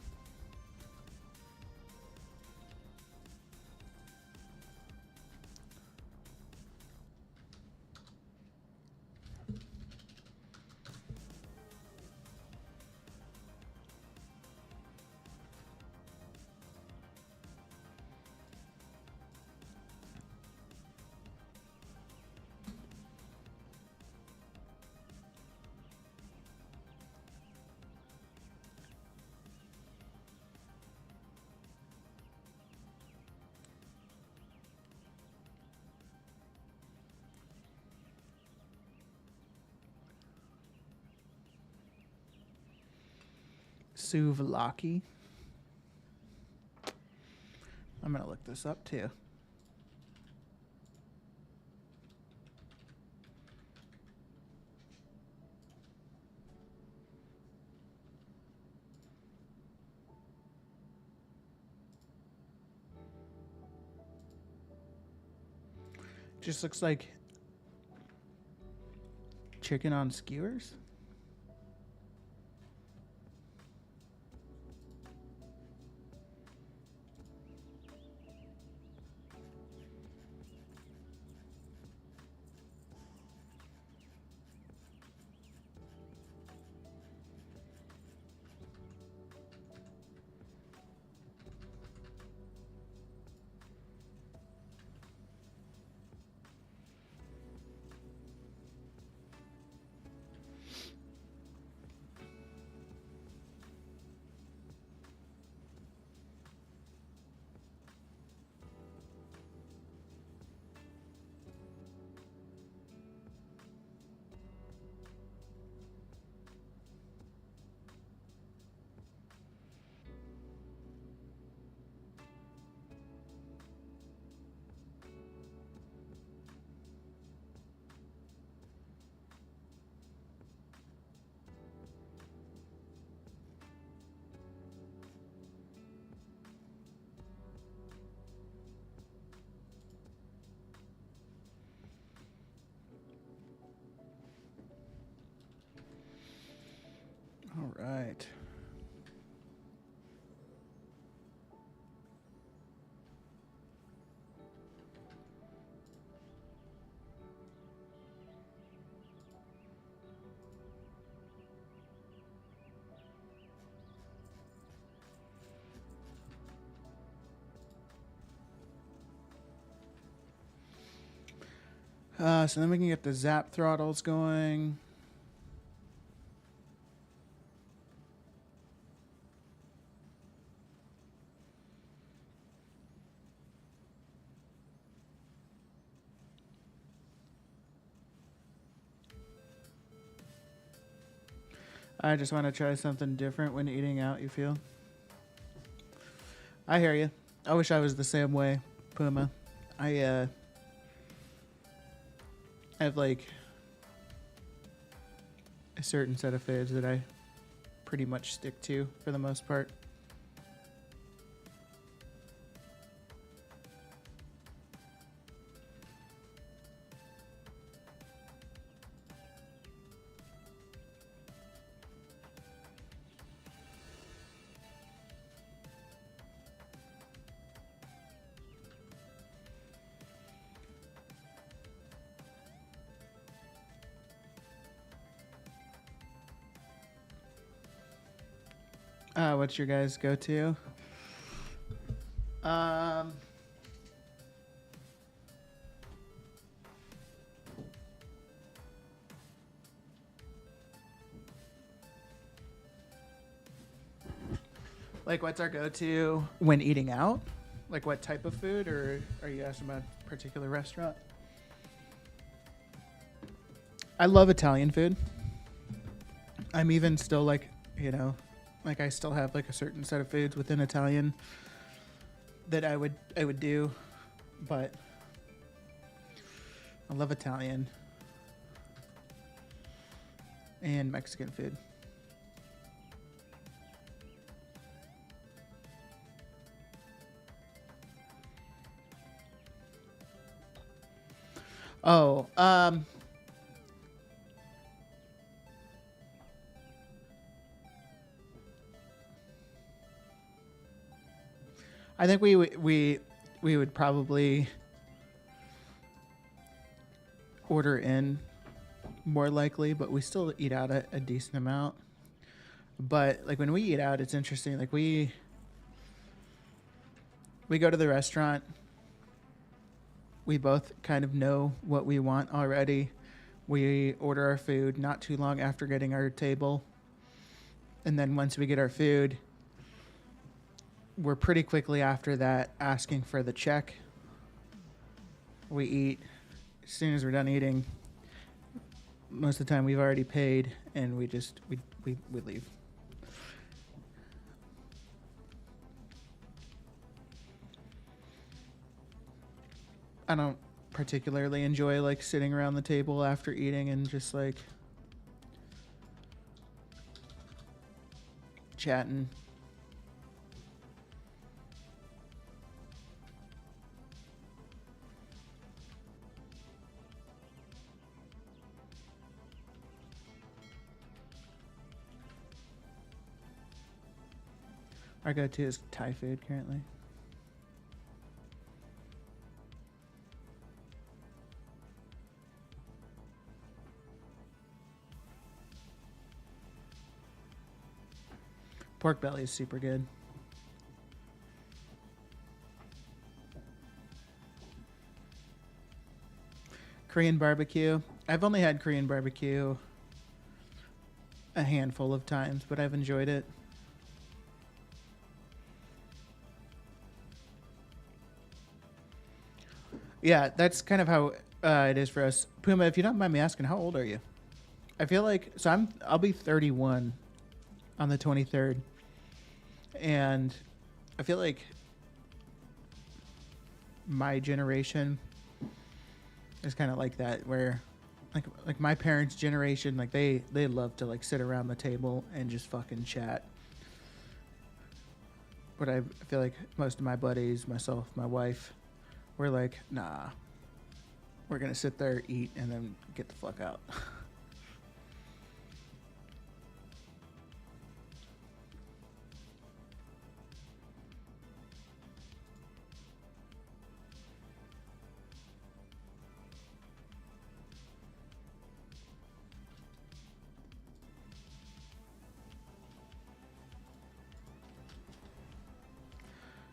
Souvlaki. I'm going to look this up too. Just looks like chicken on skewers. All right. So then we can get the zap throttles going. I just want to try something different when eating out, you feel? I hear you. I wish I was the same way, Puma. I have like a certain set of faves that I pretty much stick to for the most part. What's your guys' go-to? Um, like, what's our go-to when eating out? Like, what type of food, or are you asking about a particular restaurant? I love Italian food. I'm even still like, you know, like I still have like a certain set of foods within Italian that I would do, but I love Italian and Mexican food. Oh, I think we would probably order in more likely, but we still eat out a decent amount. But like when we eat out, it's interesting. Like we go to the restaurant, we both kind of know what we want already. We order our food not too long after getting our table. And then once we get our food, we're pretty quickly after that asking for the check. We eat. As soon as we're done eating, most of the time we've already paid and we leave. I don't particularly enjoy like sitting around the table after eating and just like chatting. Our go-to is Thai food currently. Pork belly is super good. Korean barbecue. I've only had Korean barbecue a handful of times, but I've enjoyed it. Yeah, that's kind of how it is for us. Puma, if you don't mind me asking, how old are you? I feel like I'll be 31 on the 23rd, and I feel like my generation is kind of like that, where like my parents' generation, like they love to like sit around the table and just fucking chat. But I feel like most of my buddies, myself, my wife, we're like, nah, we're gonna sit there, eat, and then get the fuck out.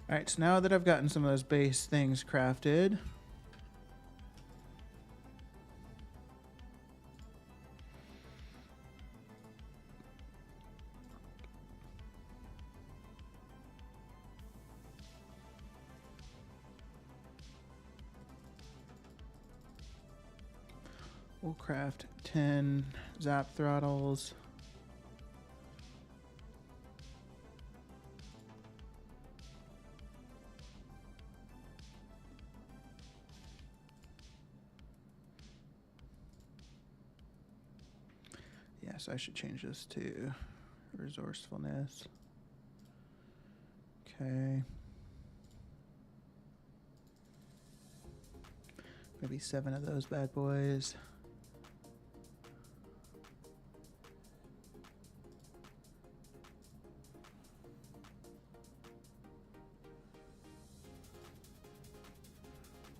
All right, so now that I've gotten some of those base things crafted, we'll craft 10 zap throttles. Yes, I should change this to resourcefulness. Okay. Maybe 7 of those bad boys.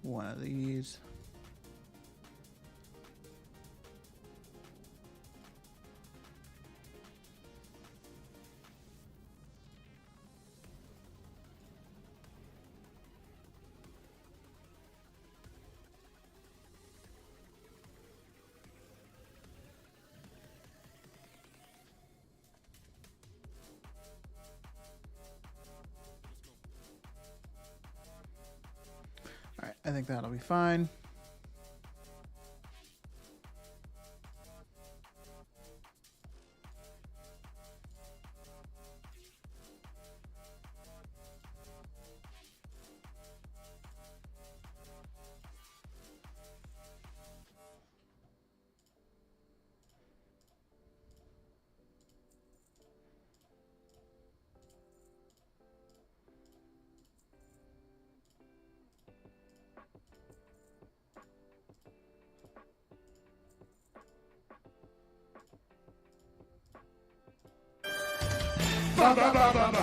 One of these. I think that'll be fine.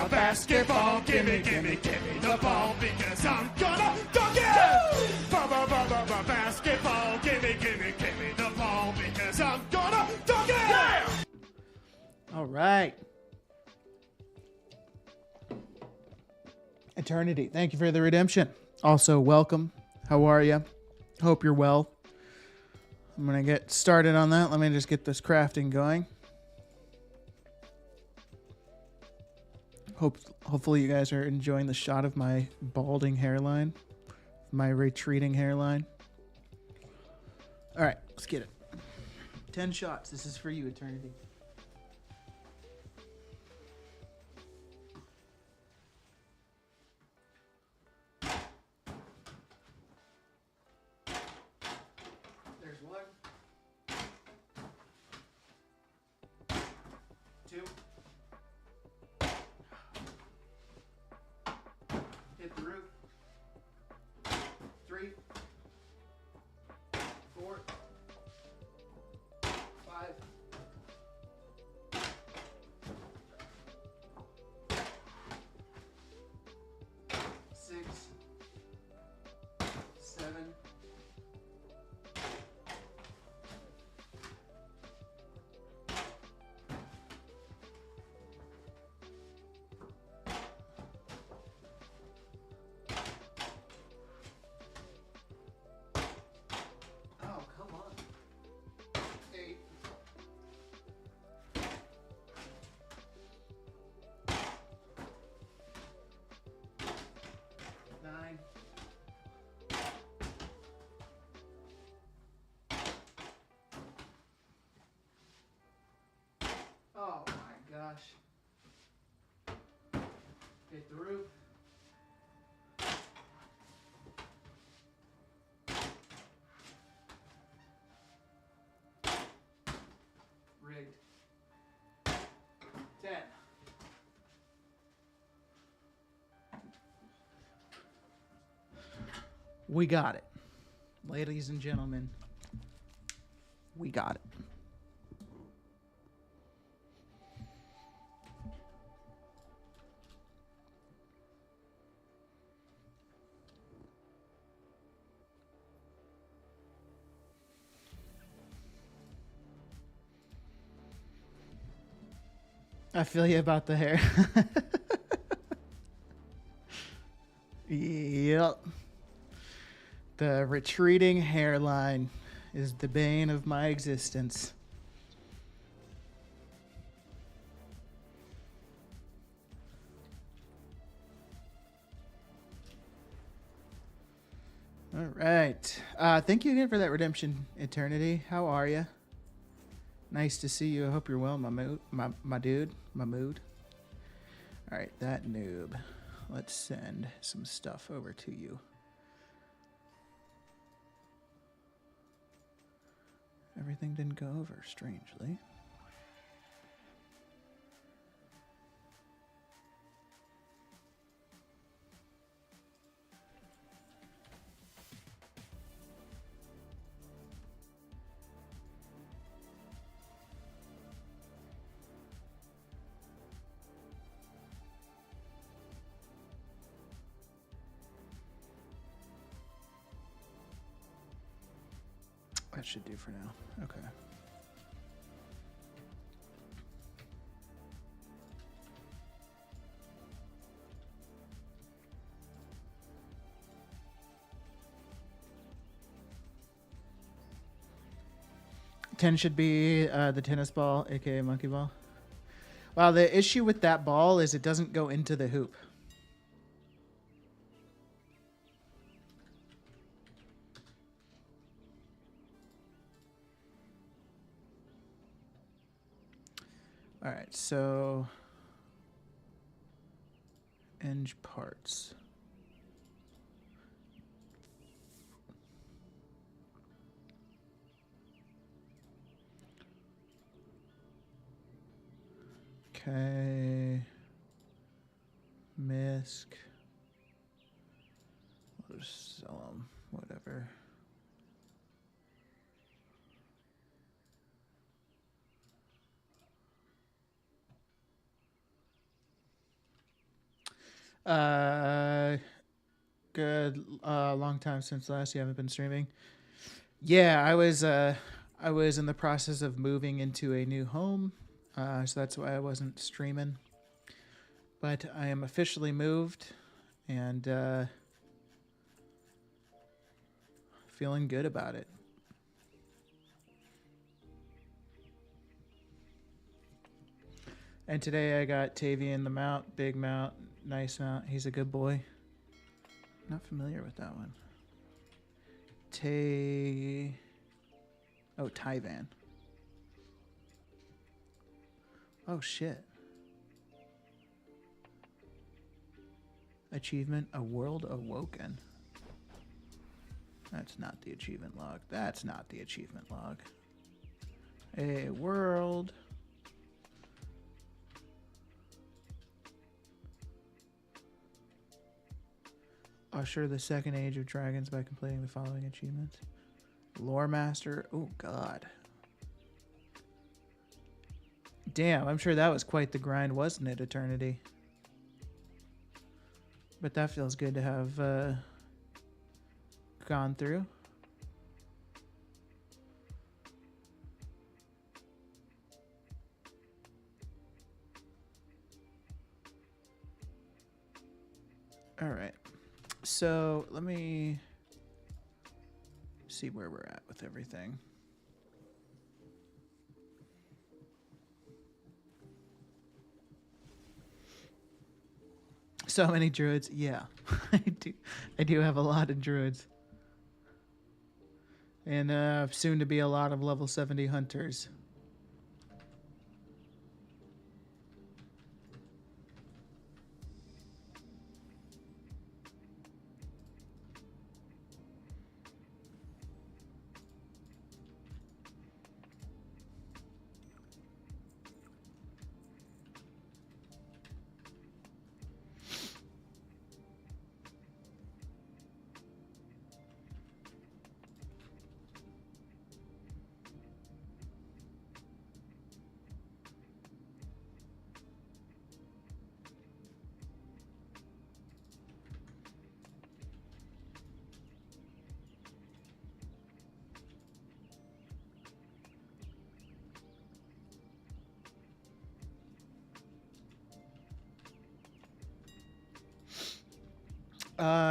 Basketball, gimme the ball because I'm gonna dunk it. Basketball, gimme the ball because I'm gonna dunk it. Yeah! All right. Eternity, thank you for the redemption. Also, welcome. How are you? Hope you're well. I'm going to get started on that. Let me just get this crafting going. Hopefully you guys are enjoying the shot of my balding hairline, my retreating hairline. All right, let's get it. 10 shots. This is for you, Eternity. There's one. 2. Hit the roof. 3, 4, 5, 6, 7, 8, 9, oh my gosh. Hit the roof. Rigged. 10. We got it. Ladies and gentlemen, we got it. I feel you about the hair. Yep. The retreating hairline is the bane of my existence. All right. Thank you again for that redemption, Eternity. How are you? Nice to see you. I hope you're well, my dude, my mood. All right, that noob. Let's send some stuff over to you. Everything didn't go over, strangely. That should do for now. Okay. Ten should be the tennis ball, aka monkey ball. Wow, the issue with that ball is it doesn't go into the hoop. All right, so eng parts. Okay. Misc. We'll just sell them. Whatever. Good. Long time since last. You haven't been streaming. Yeah, I was in the process of moving into a new home, so that's why I wasn't streaming. But I am officially moved, and feeling good about it. And today I got Tavian the mount, big mount, nice mount. He's a good boy. Not familiar with that one. Tyvan. Oh shit. Achievement, a world awoken. That's not the achievement log. That's not the achievement log. A world. Usher the second age of dragons by completing the following achievements. Lore master. Oh god. Damn, I'm sure that was quite the grind, wasn't it, Eternity? But that feels good to have gone through. All right. So let me see where we're at with everything. So many druids. Yeah, I do have a lot of druids. And soon to be a lot of level 70 hunters.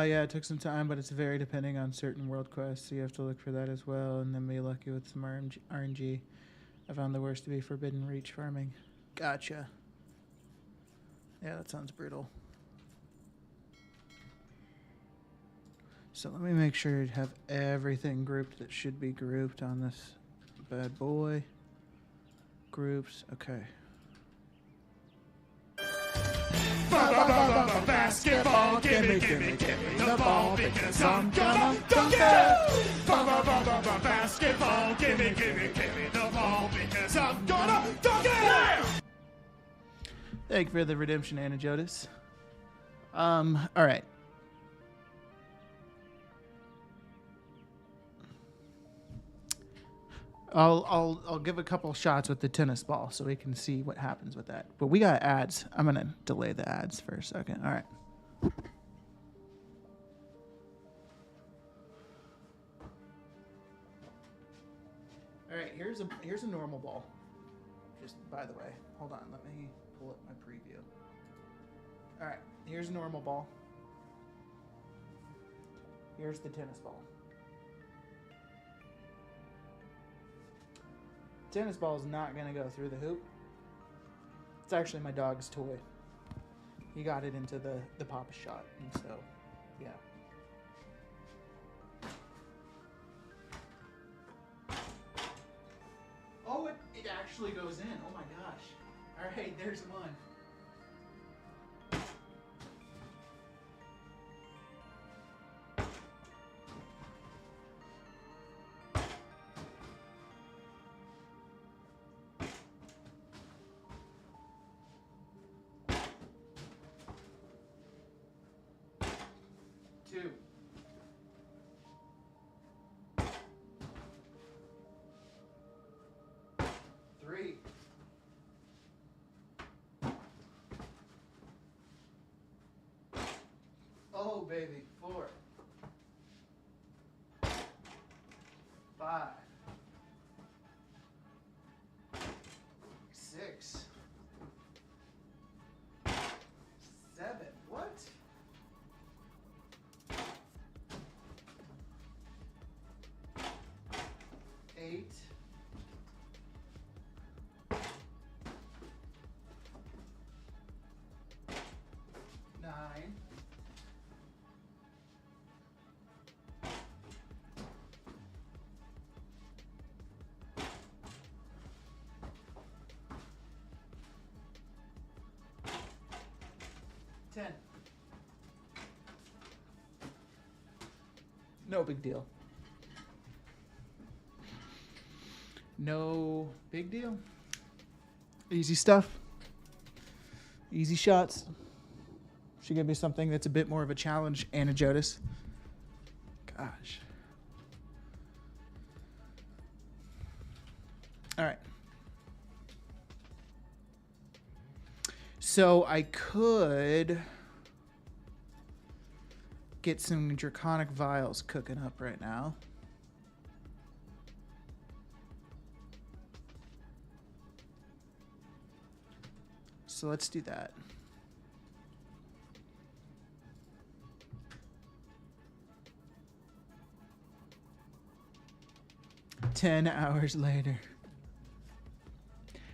Yeah, it took some time, but it's very depending on certain world quests, so you have to look for that as well, and then be lucky with some RNG. I found the worst to be Forbidden Reach farming. Gotcha. Yeah, that sounds brutal. So let me make sure to have everything grouped that should be grouped on this bad boy. Groups, okay. Basketball, gimme the ball because I'm gonna dunk it. Basketball, gimme the ball because I'm gonna dunk it. Thank you for the redemption, Anajotis. All right. I'll give a couple shots with the tennis ball so we can see what happens with that. But we got ads. I'm gonna delay the ads for a second. All right. All right. Here's a normal ball. Just by the way, hold on. Let me pull up my preview. All right. Here's a normal ball. Here's the tennis ball. Tennis ball is not going to go through the hoop. It's actually my dog's toy. He got it into the Papa shot, and so, yeah. Oh, it actually goes in. Oh my gosh. All right, there's one. Two. Three. Oh, baby. 4. 5. 6. 7. What? 8. 9. 10. No big deal. No big deal. Easy stuff. Easy shots. Should give me something that's a bit more of a challenge, Anna Jodis. Gosh. All right. So I could get some Draconic Vials cooking up right now. So let's do that. Ten hours later.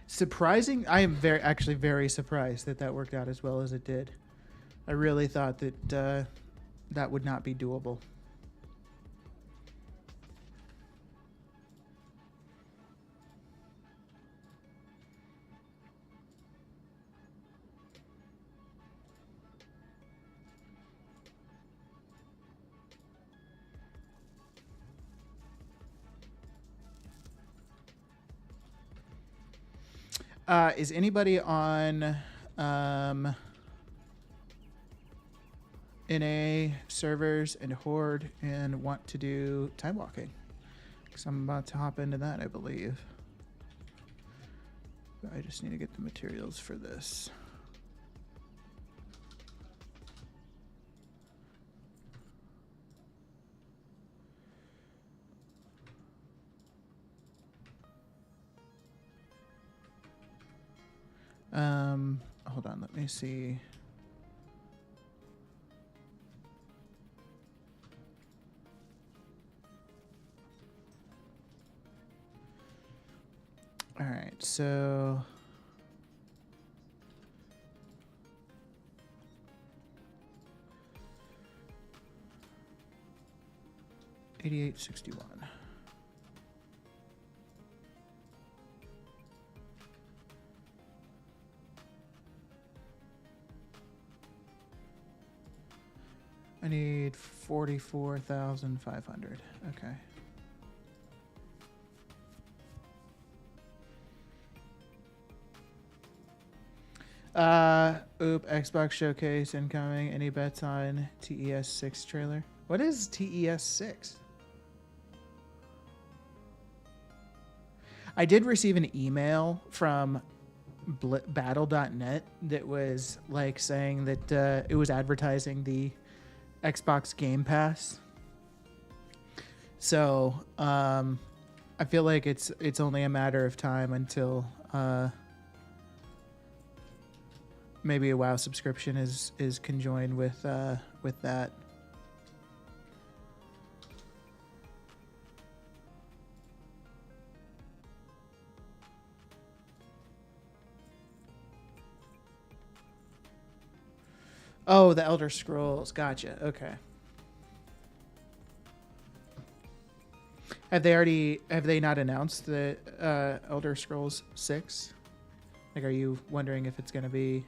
Surprising. I am actually very surprised that worked out as well as it did. I really thought that that would not be doable. Is anybody on NA servers and Horde and want to do time walking? Because I'm about to hop into that, I believe. But I just need to get the materials for this. Hold on, let me see. All right, so $88.61. I need 44,500. Okay. Xbox Showcase incoming. Any bets on TES 6 trailer? What is TES 6? I did receive an email from battle.net that was like saying that it was advertising the Xbox Game Pass. So I feel like it's only a matter of time until maybe a WoW subscription is conjoined with that. Oh, the Elder Scrolls. Gotcha. Okay. Have they not announced the Elder Scrolls 6? Like, are you wondering if it's going to be...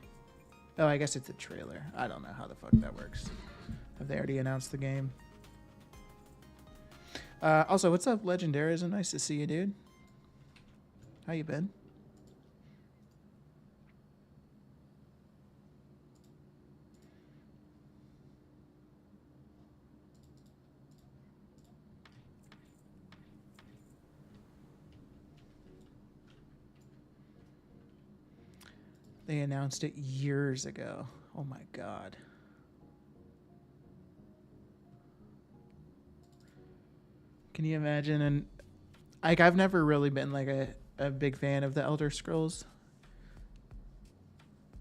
Oh, I guess it's a trailer. I don't know how the fuck that works. Have they already announced the game? Also, what's up, Legendarism? Nice to see you, dude. How you been? They announced it years ago. Oh my god. Can you imagine? And like, I've never really been like a big fan of the Elder Scrolls,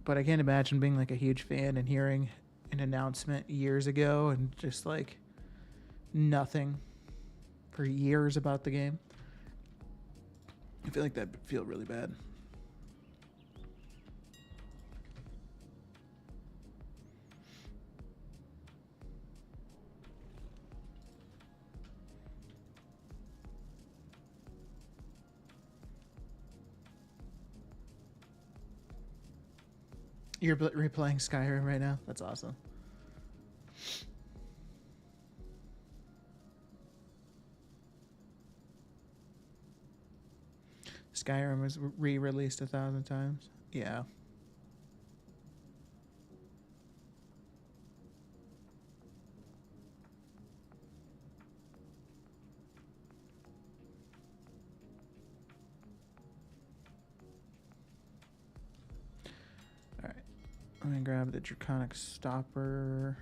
but I can't imagine being like a huge fan and hearing an announcement years ago and just like nothing for years about the game. I feel like that'd feel really bad. You're replaying Skyrim right now? That's awesome. Skyrim was re-released 1,000 times. Yeah. All right. Let me grab the Draconic Stopper.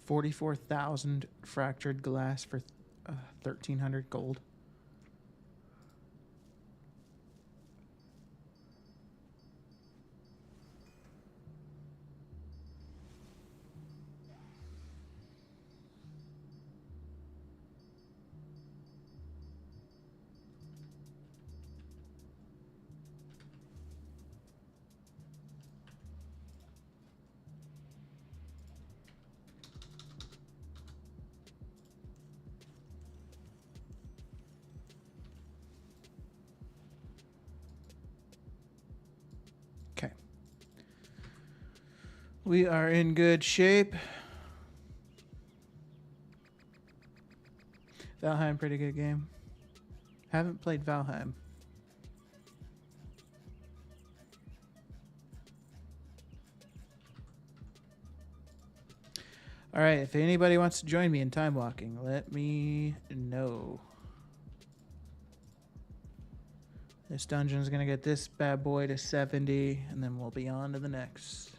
$44,000 fractured glass for 1,300 gold. Okay. We are in good shape. Valheim, pretty good game. Haven't played Valheim. All right, if anybody wants to join me in time walking, let me know. This dungeon is going to get this bad boy to 70, and then we'll be on to the next.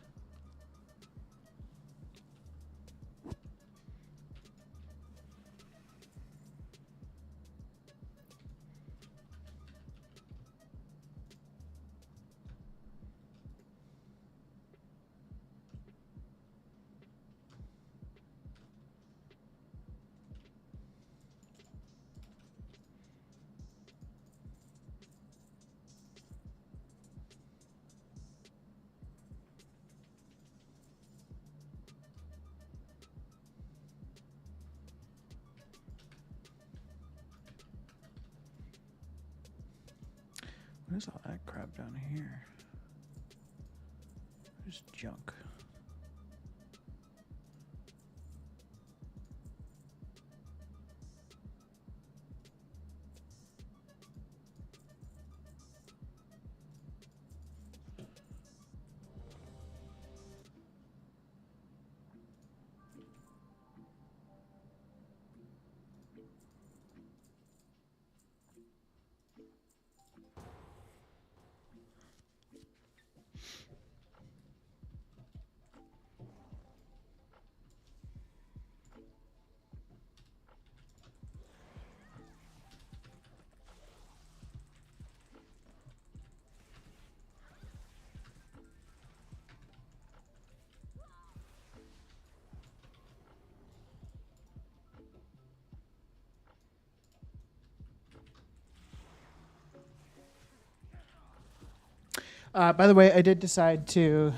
What is all that crap down here? There's junk. By the way, I did decide to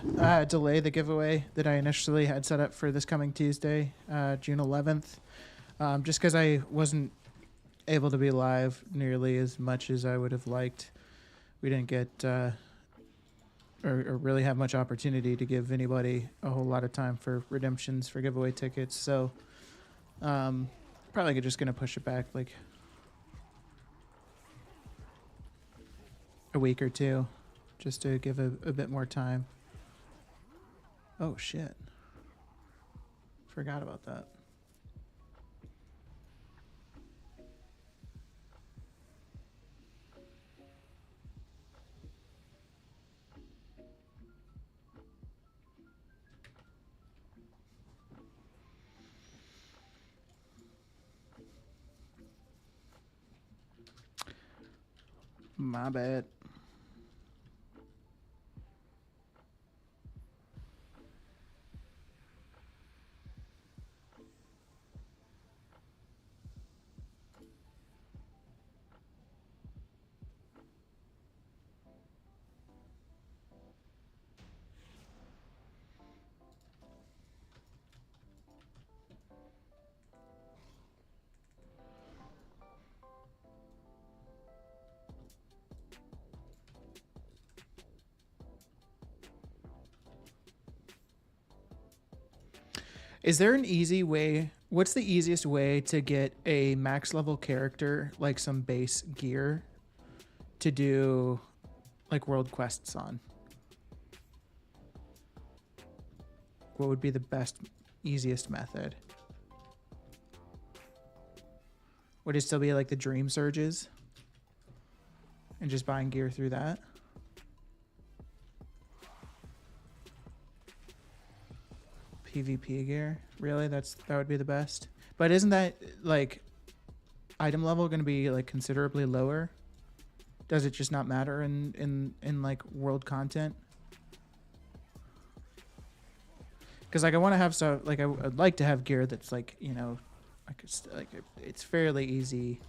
delay the giveaway that I initially had set up for this coming Tuesday, June 11th, just because I wasn't able to be live nearly as much as I would have liked. We didn't get or really have much opportunity to give anybody a whole lot of time for redemptions for giveaway tickets. So probably just going to push it back like a week or two just to give a bit more time. Oh, shit. Forgot about that. My bad. Is there an easy way? What's the easiest way to get a max level character, like some base gear, to do like world quests on? What would be the best, easiest method? Would it still be like the dream surges and just buying gear through that? PvP gear? Really? That would be the best. But isn't that like item level going to be like considerably lower? Does it just not matter in like world content? Because like I want to have like I'd like to have gear that's like, you know, it's fairly easy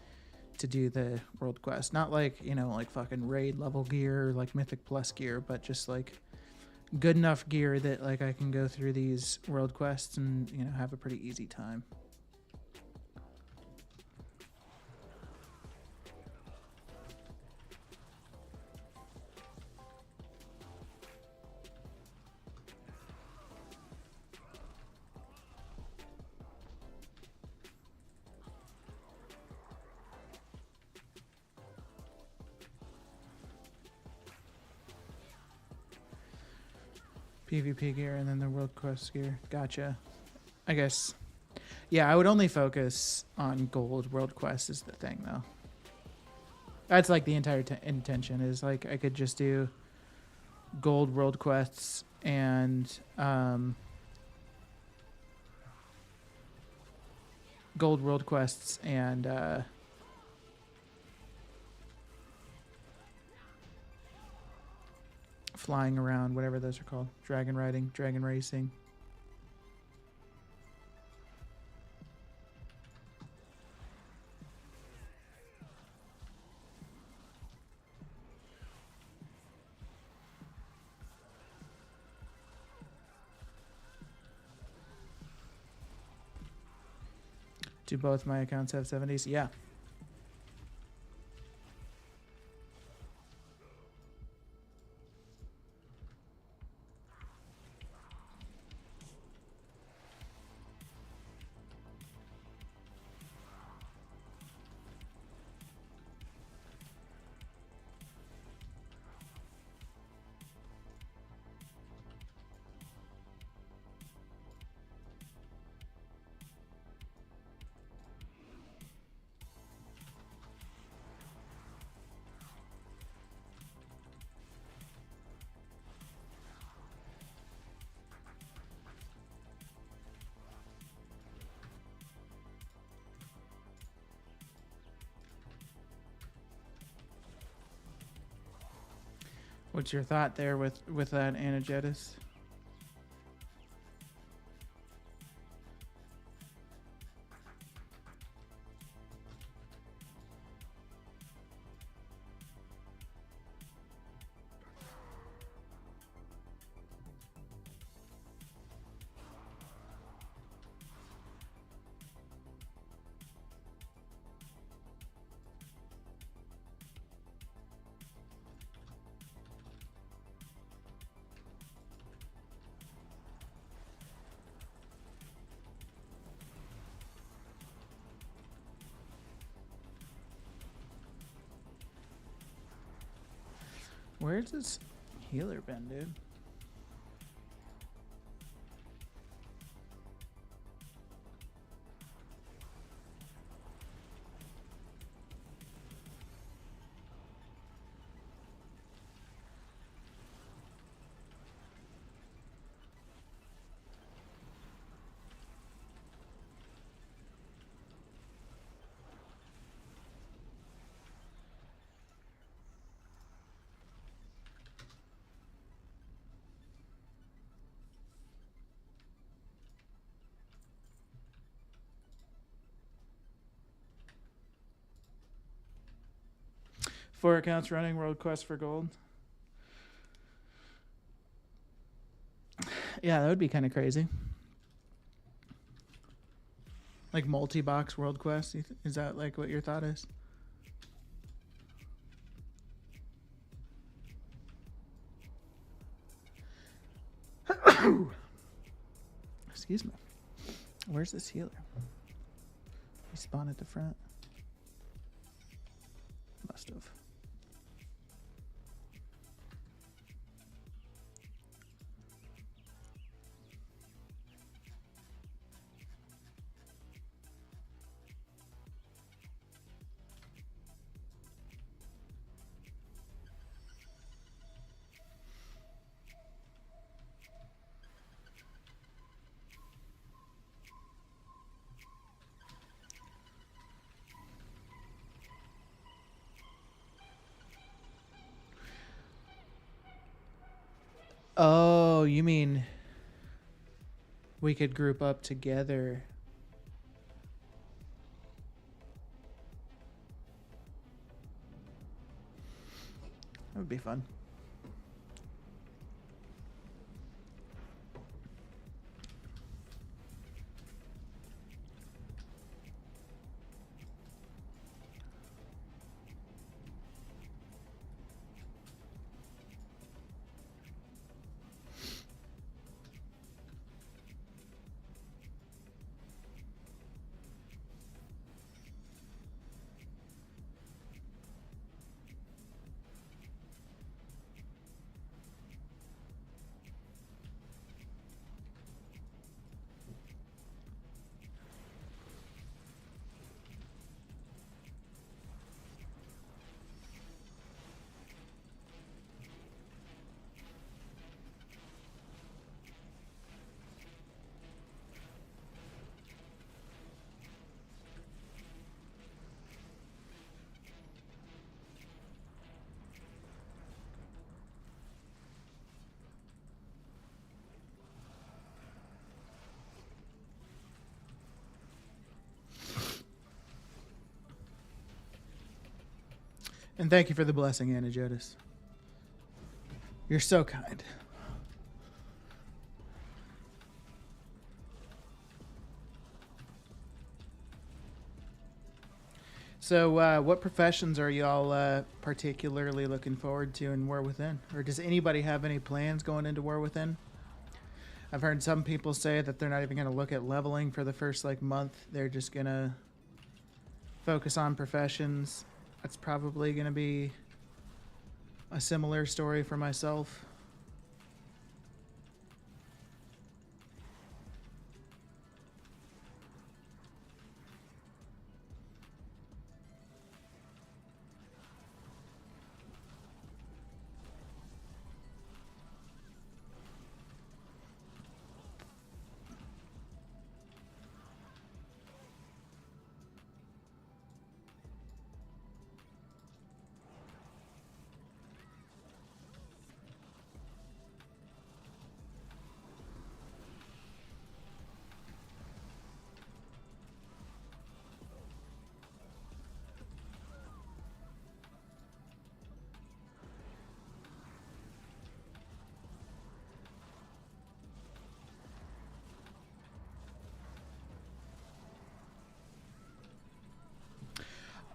to do the world quest. Not like, you know, like fucking raid level gear, like mythic plus gear, but just like good enough gear that like I can go through these world quests and, you know, have a pretty easy time. PvP gear and then the world quest gear. Gotcha. I guess. Yeah, I would only focus on gold world quest is the thing though. That's like the entire intention is like I could just do gold world quests and gold world quests and flying around, whatever those are called. Dragon riding, dragon racing. Do both my accounts have 70s? Yeah. What's your thought there with that Anagetis? Where's this healer been, dude? Four accounts running World Quest for gold. Yeah, that would be kind of crazy. Like multi-box World Quest? Is that like what your thought is? Excuse me. Where's this healer? He spawned at the front. Must have. Oh, you mean we could group up together? That would be fun. And thank you for the blessing, Anna Jodis. You're so kind. So, what professions are y'all particularly looking forward to in War Within? Or does anybody have any plans going into War Within? I've heard some people say that they're not even going to look at leveling for the first month. They're just going to focus on professions. That's probably going to be a similar story for myself.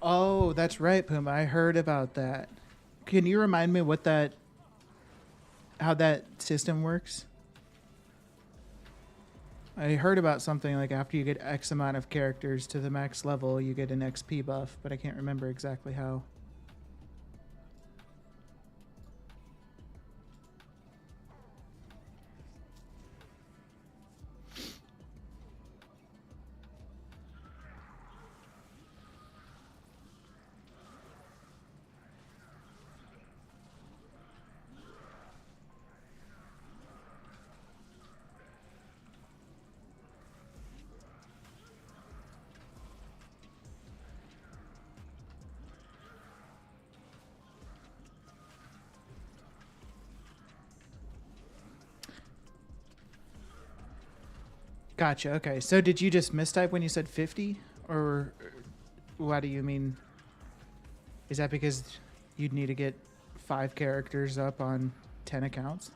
Oh, that's right, Puma. I heard about that. Can you remind me how that system works? I heard about something like after you get X amount of characters to the max level, you get an XP buff, but I can't remember exactly how. Gotcha. Okay. So did you just mistype when you said 50? Or what do you mean? Is that because you'd need to get 5 characters up on 10 accounts?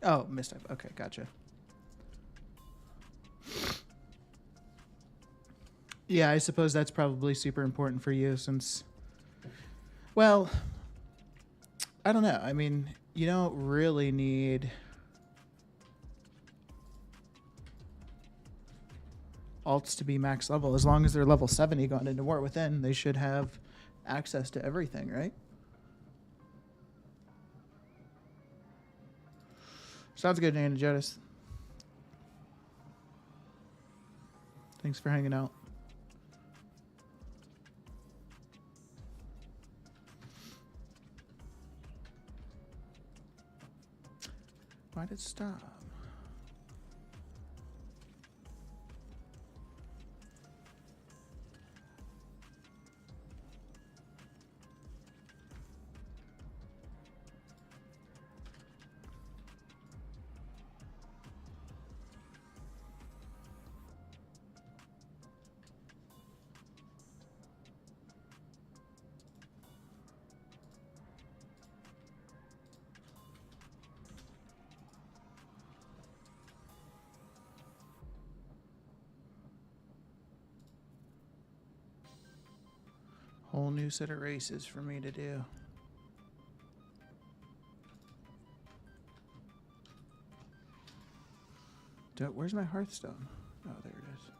Oh, mistype. Okay, gotcha. Yeah, I suppose that's probably super important for you since, well, I don't know. I mean, you don't really need alts to be max level. As long as they're level 70 going into War Within, they should have access to everything, right? Sounds good, Anna Jonas. Thanks for hanging out. Why did it stop? Whole new set of races for me to do. Where's my Hearthstone? Oh, there it is.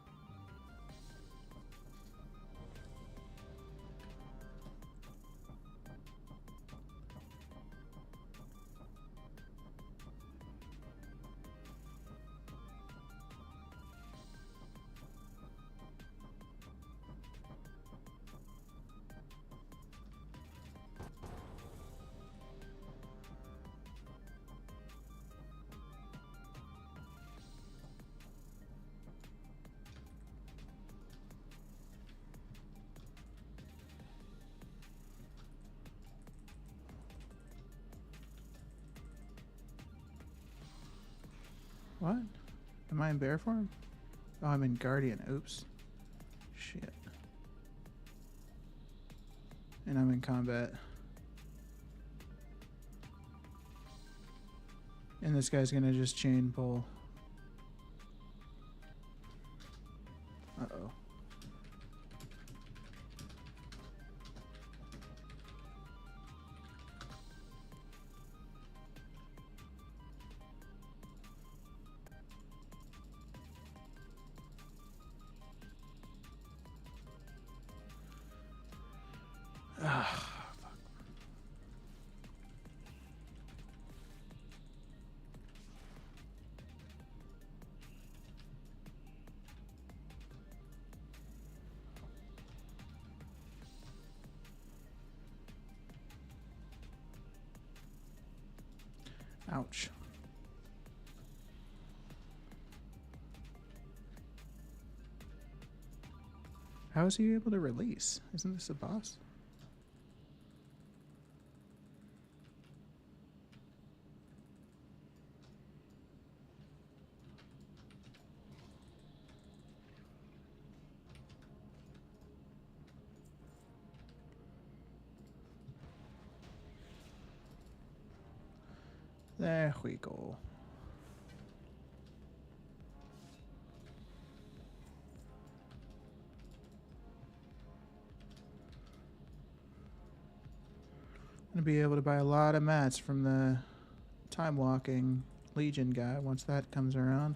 What? Am I in bear form? Oh, I'm in Guardian. Oops. Shit. And I'm in combat. And this guy's gonna just chain pull. Uh-oh. Ouch. How is he able to release? Isn't this a boss? There we go. Gonna be able to buy a lot of mats from the time walking Legion guy once that comes around.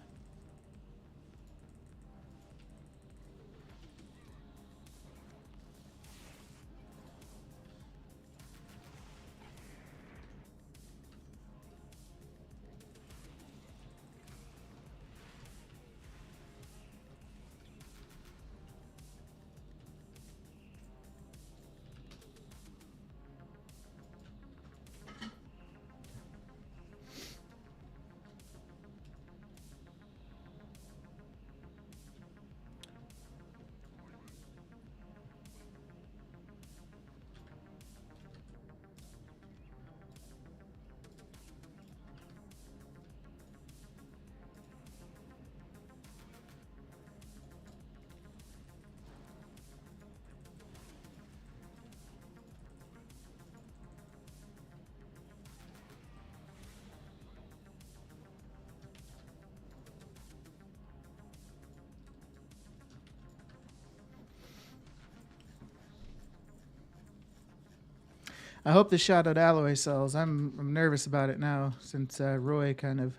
I hope the shadowed alloy sells. I'm nervous about it now since Roy kind of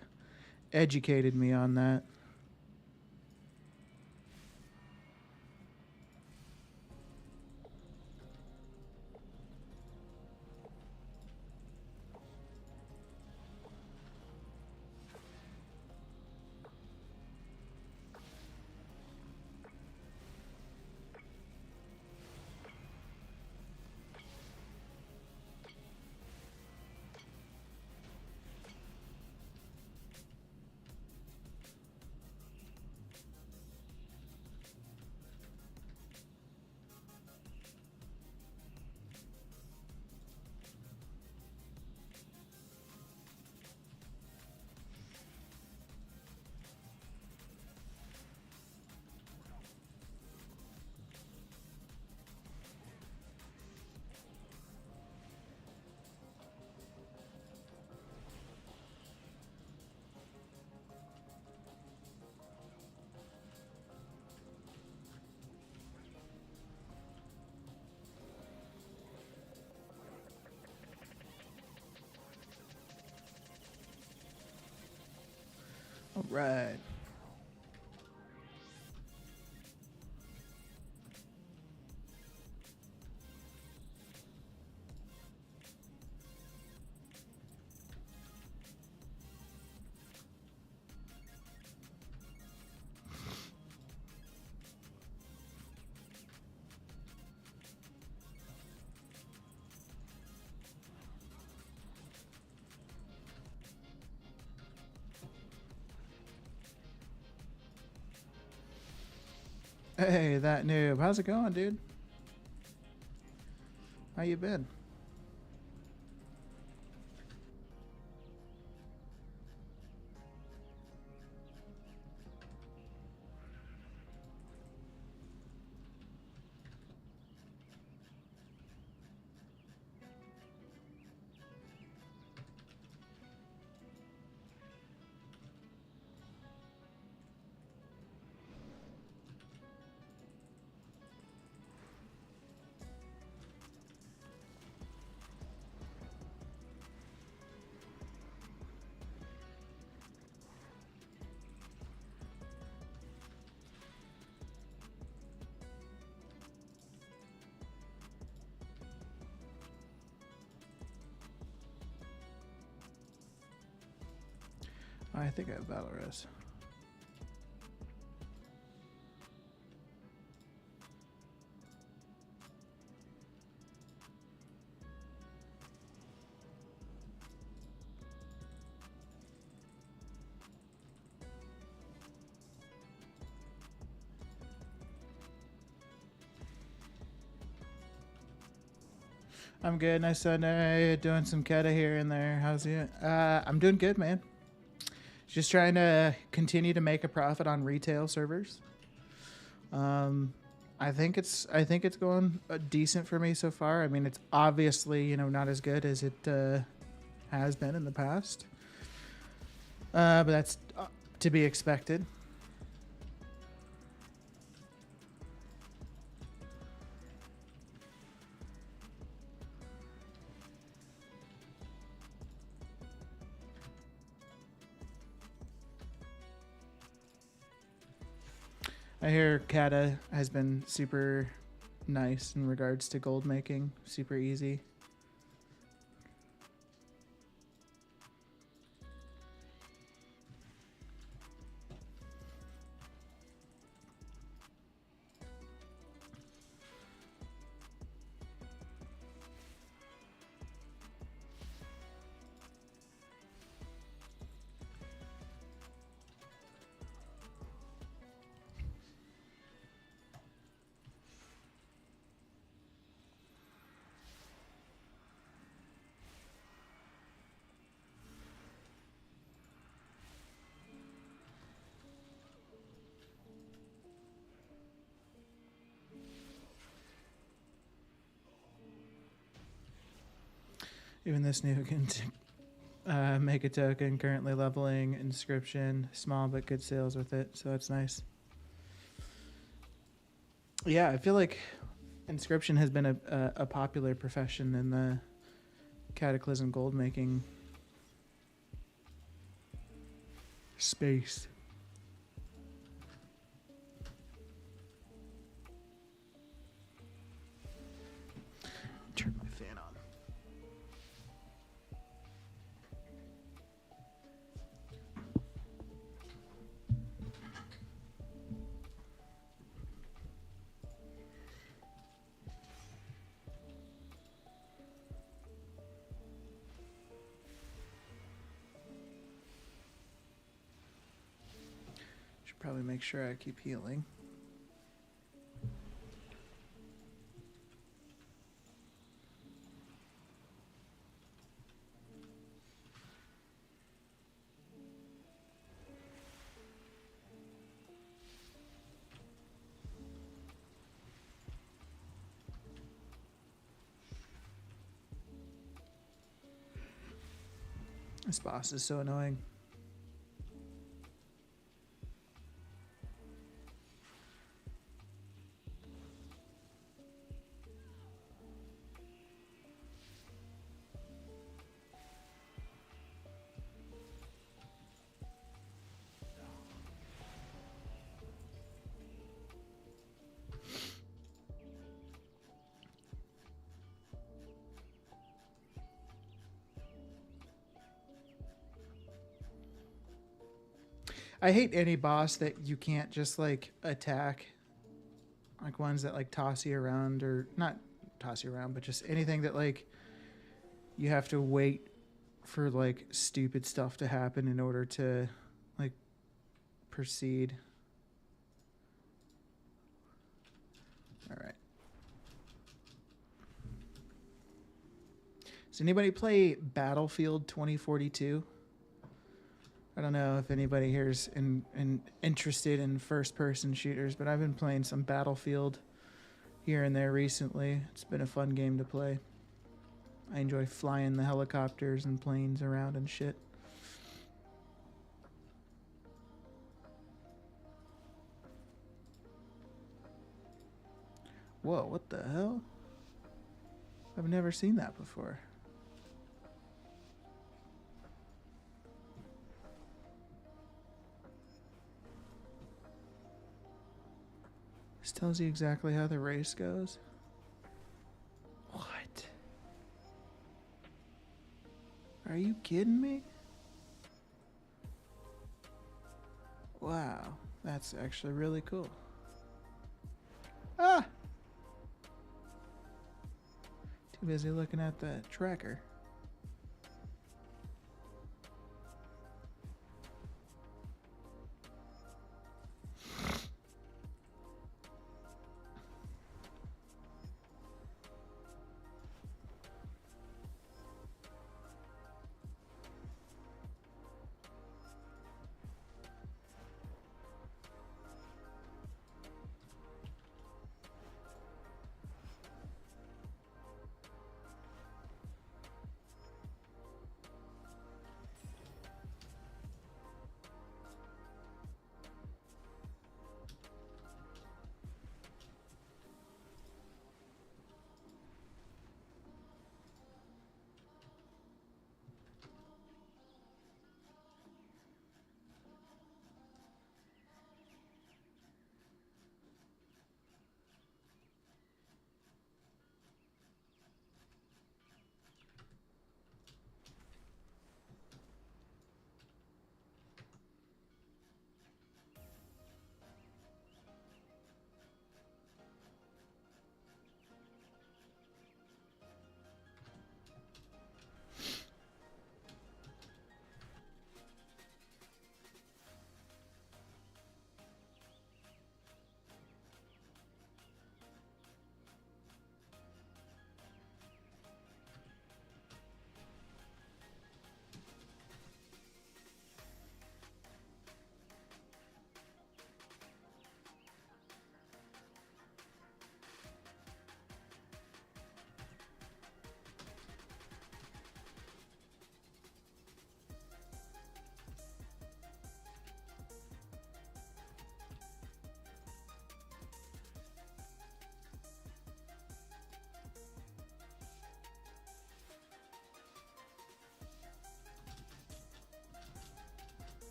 educated me on that. All right. Hey, that noob. How's it going, dude? How you been? I think I have Battle Res. I'm good. Nice Sunday. Doing some keta here and there. How's you? I'm doing good, man. Just trying to continue to make a profit on retail servers. I think it's going decent for me so far. I mean, it's obviously not as good as it has been in the past, but that's to be expected. I hear Kata has been super nice in regards to gold making, super easy. Even this new can make a token, currently leveling, inscription, small but good sales with it, so it's nice. Yeah, I feel like inscription has been a popular profession in the Cataclysm Goldmaking space. Turn my fan on. Should probably make sure I keep healing. This boss is so annoying. I hate any boss that you can't just like attack. Like ones that like toss you around, or not toss you around, but just anything that like you have to wait for like stupid stuff to happen in order to like proceed. All right. Does anybody play Battlefield 2042? I don't know if anybody here is interested in first-person shooters, but I've been playing some Battlefield here and there recently. It's been a fun game to play. I enjoy flying the helicopters and planes around and shit. Whoa, what the hell? I've never seen that before. This tells you exactly how the race goes. What? Are you kidding me? Wow, that's actually really cool. Ah! Too busy looking at the tracker.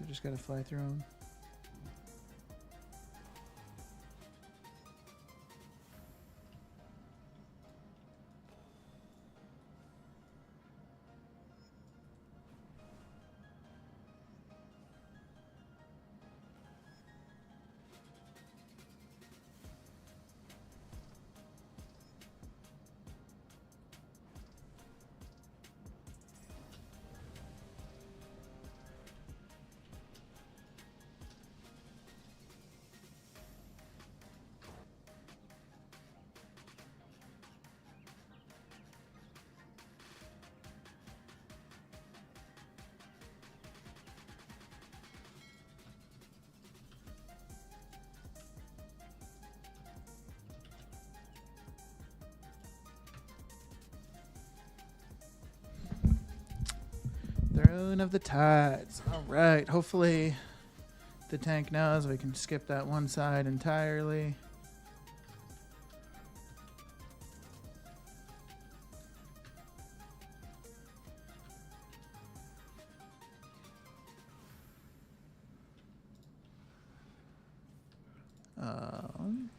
just gotta fly through them. Throne of the Tides. All right. Hopefully the tank knows we can skip that one side entirely. Um,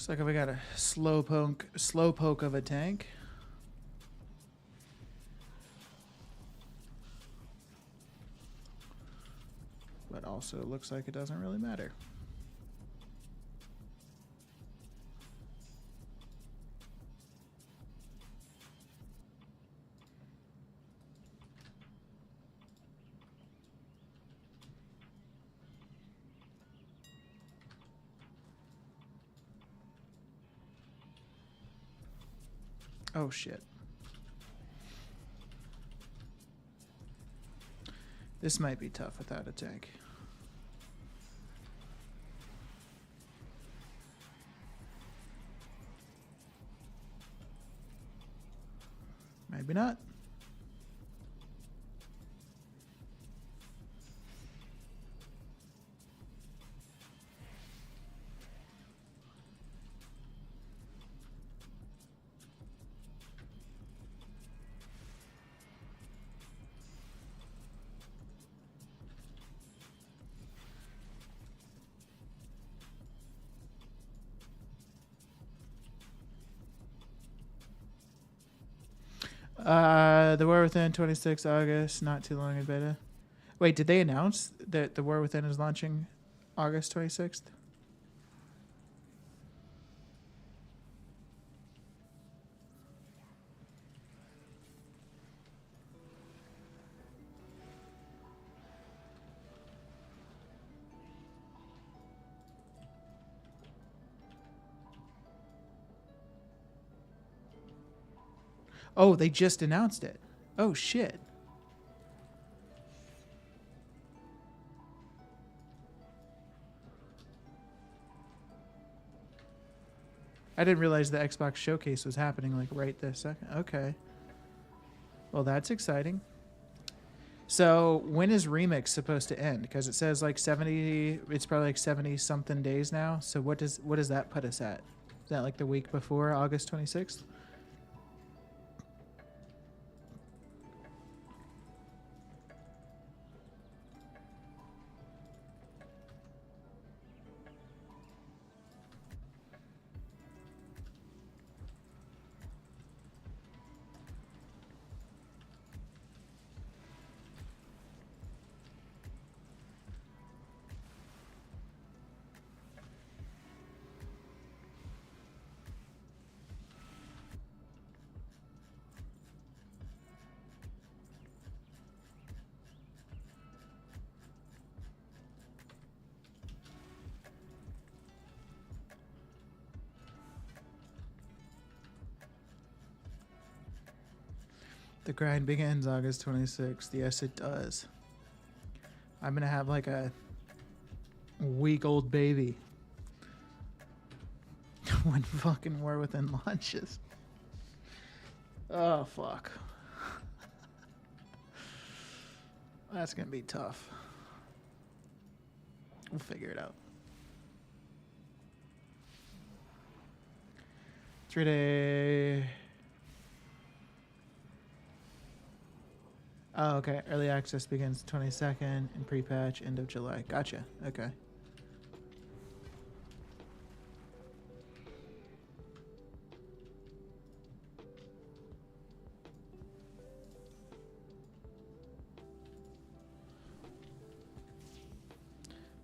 Looks like we got a slow poke of a tank. But also looks like it doesn't really matter. Oh shit. This might be tough without a tank. Maybe not. The War Within 26 August, not too long in beta. Wait, did they announce that the War Within is launching August 26th? Oh, they just announced it. Oh shit. I didn't realize the Xbox showcase was happening like right this second. Okay. Well, that's exciting. So when is Remix supposed to end? Because it says like 70. It's probably like 70 something days now. So what does that put us at? Is that like the week before August 26th? The grind begins August 26th. Yes, it does. I'm gonna have like a week-old baby when fucking War Within launches. Oh, fuck. That's gonna be tough. We'll figure it out. 3-day. Oh, okay. Early access begins 22nd and pre-patch end of July. Gotcha. Okay.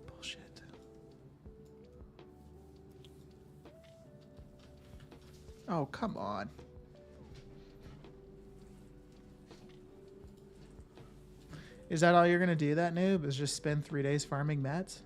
Bullshit. Oh, come on. Is that all you're gonna do, that noob? Is just spend 3 days farming mats?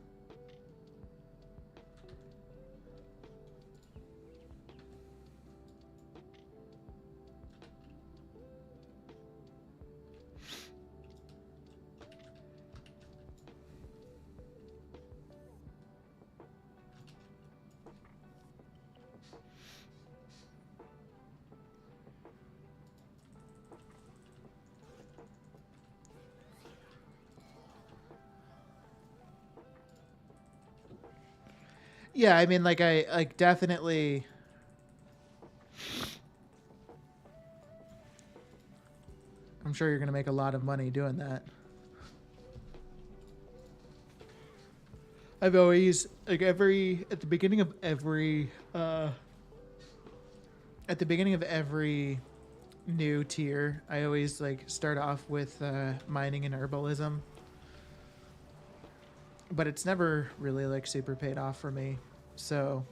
Yeah, I mean, like, I like definitely. I'm sure you're gonna make a lot of money doing that. I've always like at the beginning of every new tier, I always like start off with mining and herbalism, but it's never really like super paid off for me. So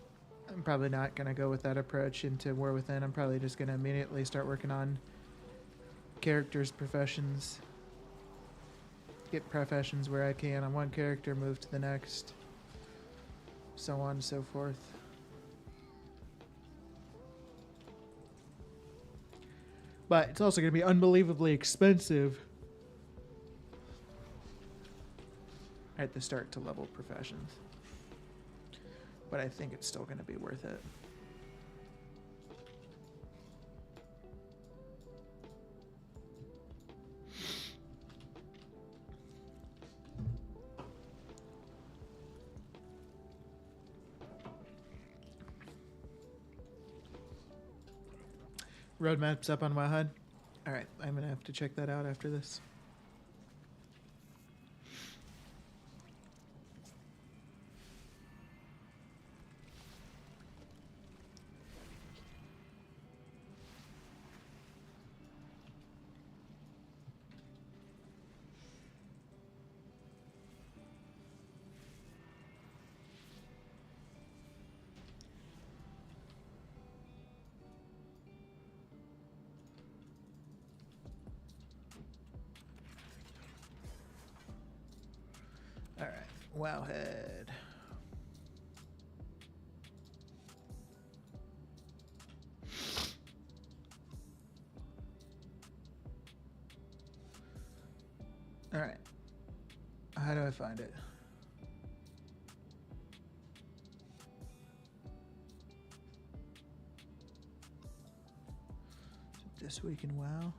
I'm probably not gonna go with that approach into War Within. I'm probably just gonna immediately start working on characters, professions, get professions where I can on one character, move to the next, so on and so forth. But it's also going to be unbelievably expensive at the start to level professions. But I think it's still going to be worth it. Roadmap's up on WowHUD. All right, I'm going to have to check that out after this. All right, WowHead. All right, how do I find it? This week in WoW.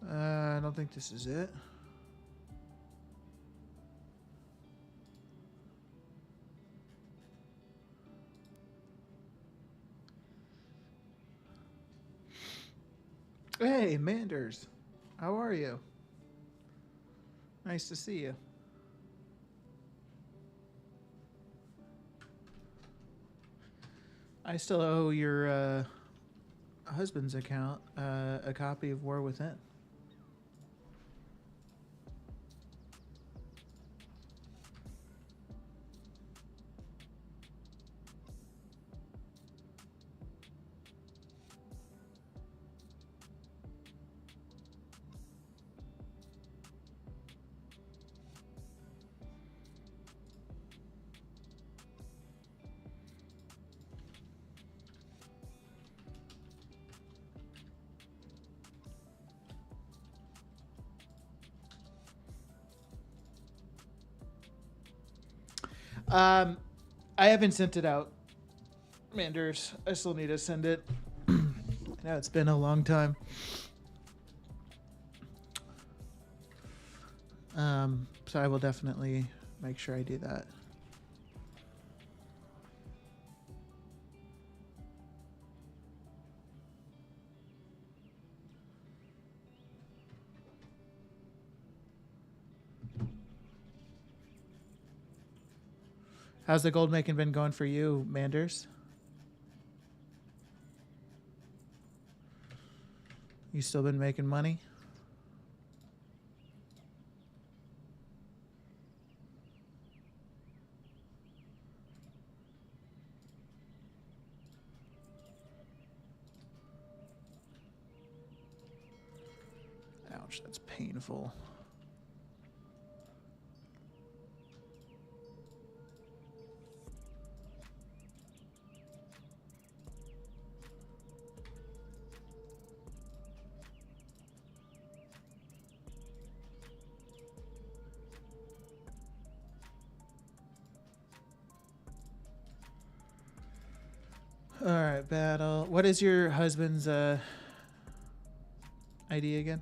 I don't think this is it. Hey, Manders. How are you? Nice to see you. I still owe your husband's account a copy of War Within. Um, I haven't sent it out, Manders. I still need to send it. I know it's been a long time. So I will definitely make sure I do that. How's the gold making been going for you, Manders? You still been making money? Ouch, that's painful. All right, battle. What is your husband's ID again?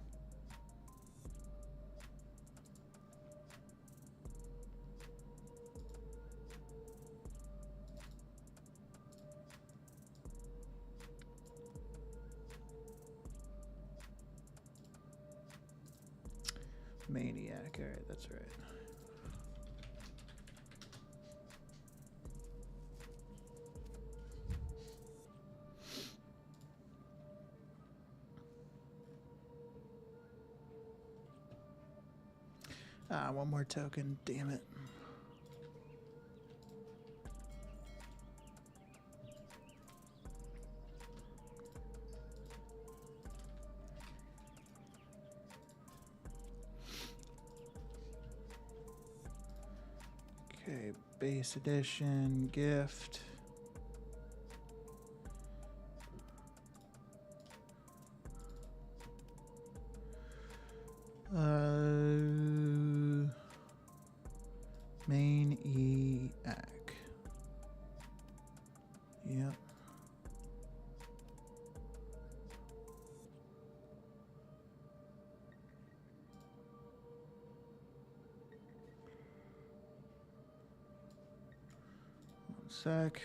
Maniac. All right, that's right. Ah, one more token. Damn it. Okay, base edition, gift. Main E-Ac. Yep. One sec.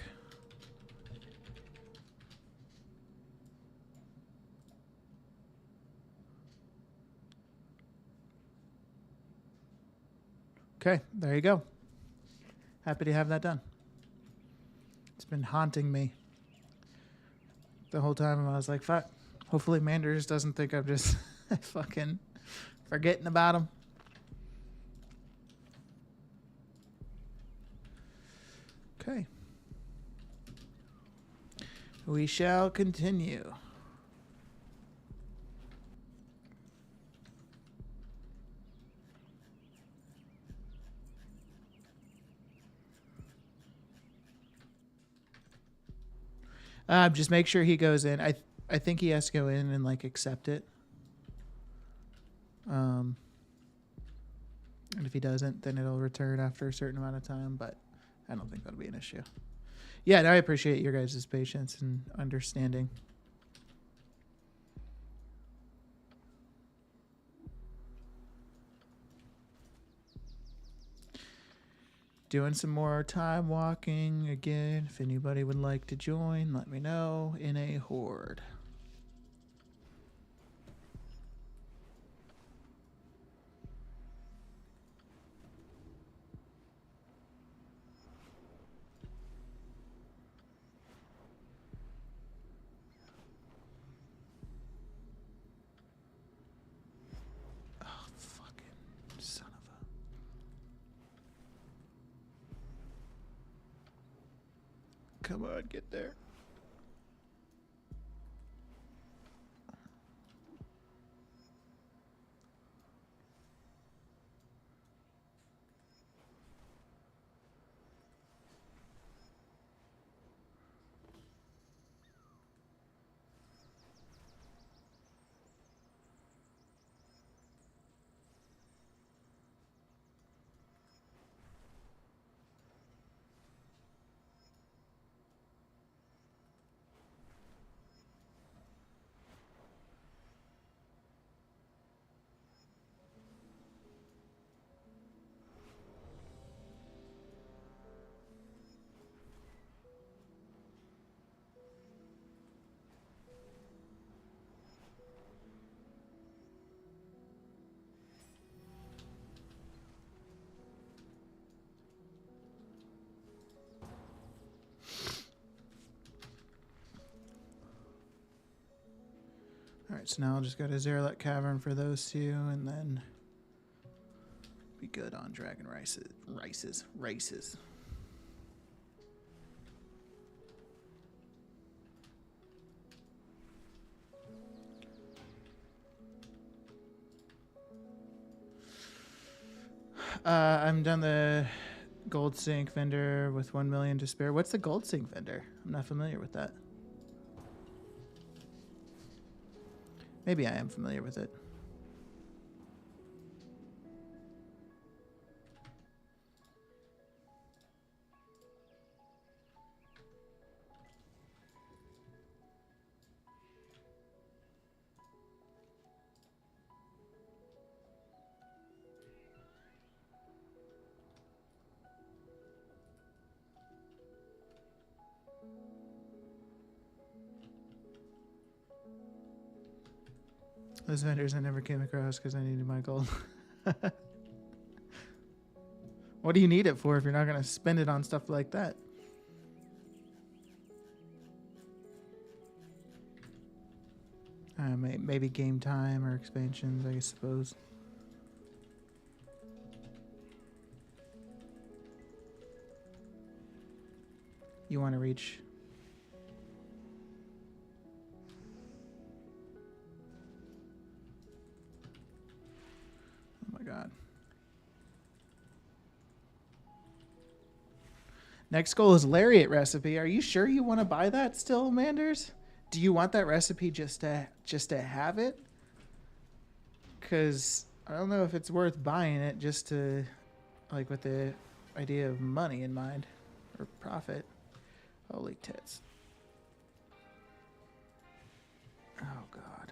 Okay, there you go. Happy to have that done. It's been haunting me the whole time. I was like, fuck. Hopefully Manders doesn't think I'm just fucking forgetting about him. Okay. We shall continue. Just make sure he goes in. I think he has to go in and like accept it. And if he doesn't, then it'll return after a certain amount of time. But I don't think that'll be an issue. Yeah, no, I appreciate your guys' patience and understanding. Doing some more time walking again. If anybody would like to join, let me know in a horde. Oh, fucking son of a... Come on, get there. Alright, so now I'll just go to Zerlet Cavern for those two, and then be good on Dragon Races. I'm done the gold sink vendor with 1 million to spare. What's the gold sink vendor? I'm not familiar with that. Maybe I am familiar with it. Those vendors I never came across because I needed my gold. What do you need it for if you're not going to spend it on stuff like that? Maybe game time or expansions, I suppose. You want to reach... Oh my god. Next goal is Lariat recipe. Are you sure you want to buy that still, Manders? Do you want that recipe just to have it? Because I don't know if it's worth buying it just to, like, with the idea of money in mind or profit. Holy tits. Oh god.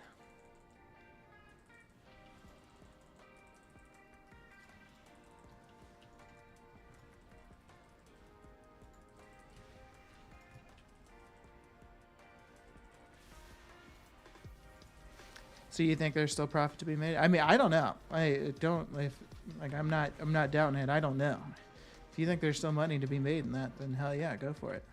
So you think there's still profit to be made? I mean, I don't know. I don't. I'm not doubting it. I don't know. If you think there's still money to be made in that, then hell yeah, go for it.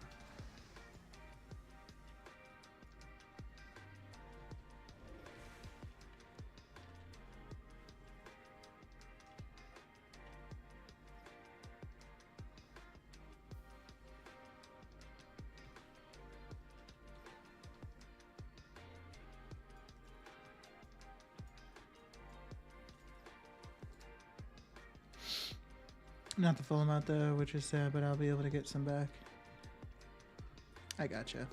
Not the full amount though, which is sad, but I'll be able to get some back. I gotcha.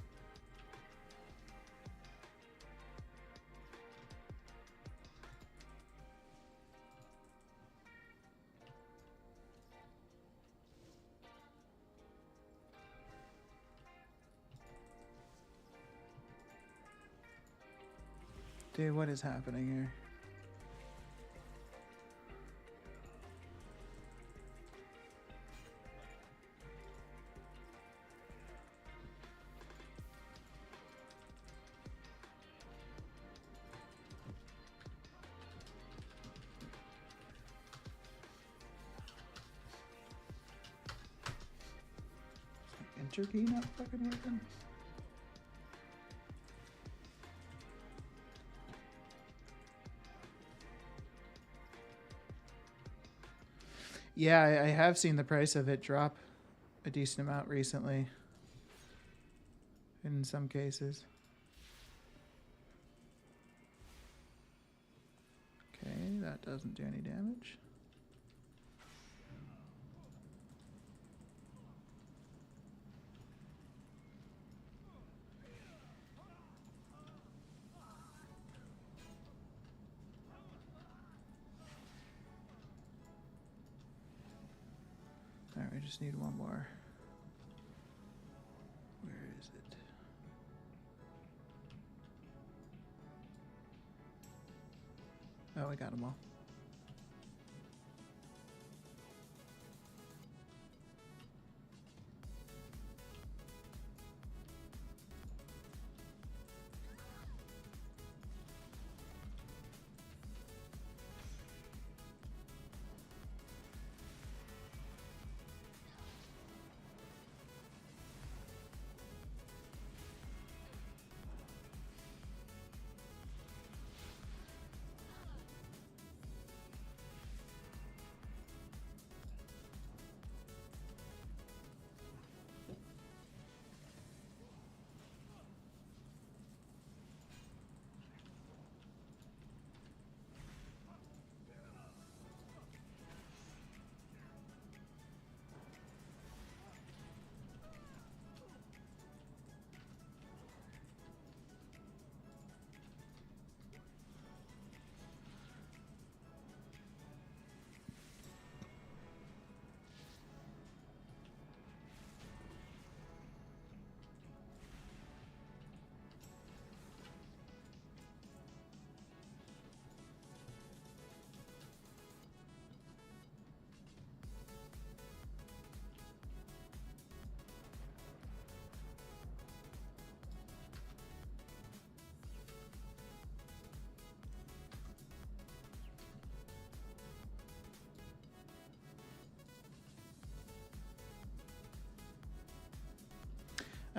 Dude, what is happening here? Enter key not fucking working? Yeah, I have seen the price of it drop a decent amount recently. In some cases. Okay, that doesn't do any damage. Alright, we just need one more. Where is it? Oh, we got them all.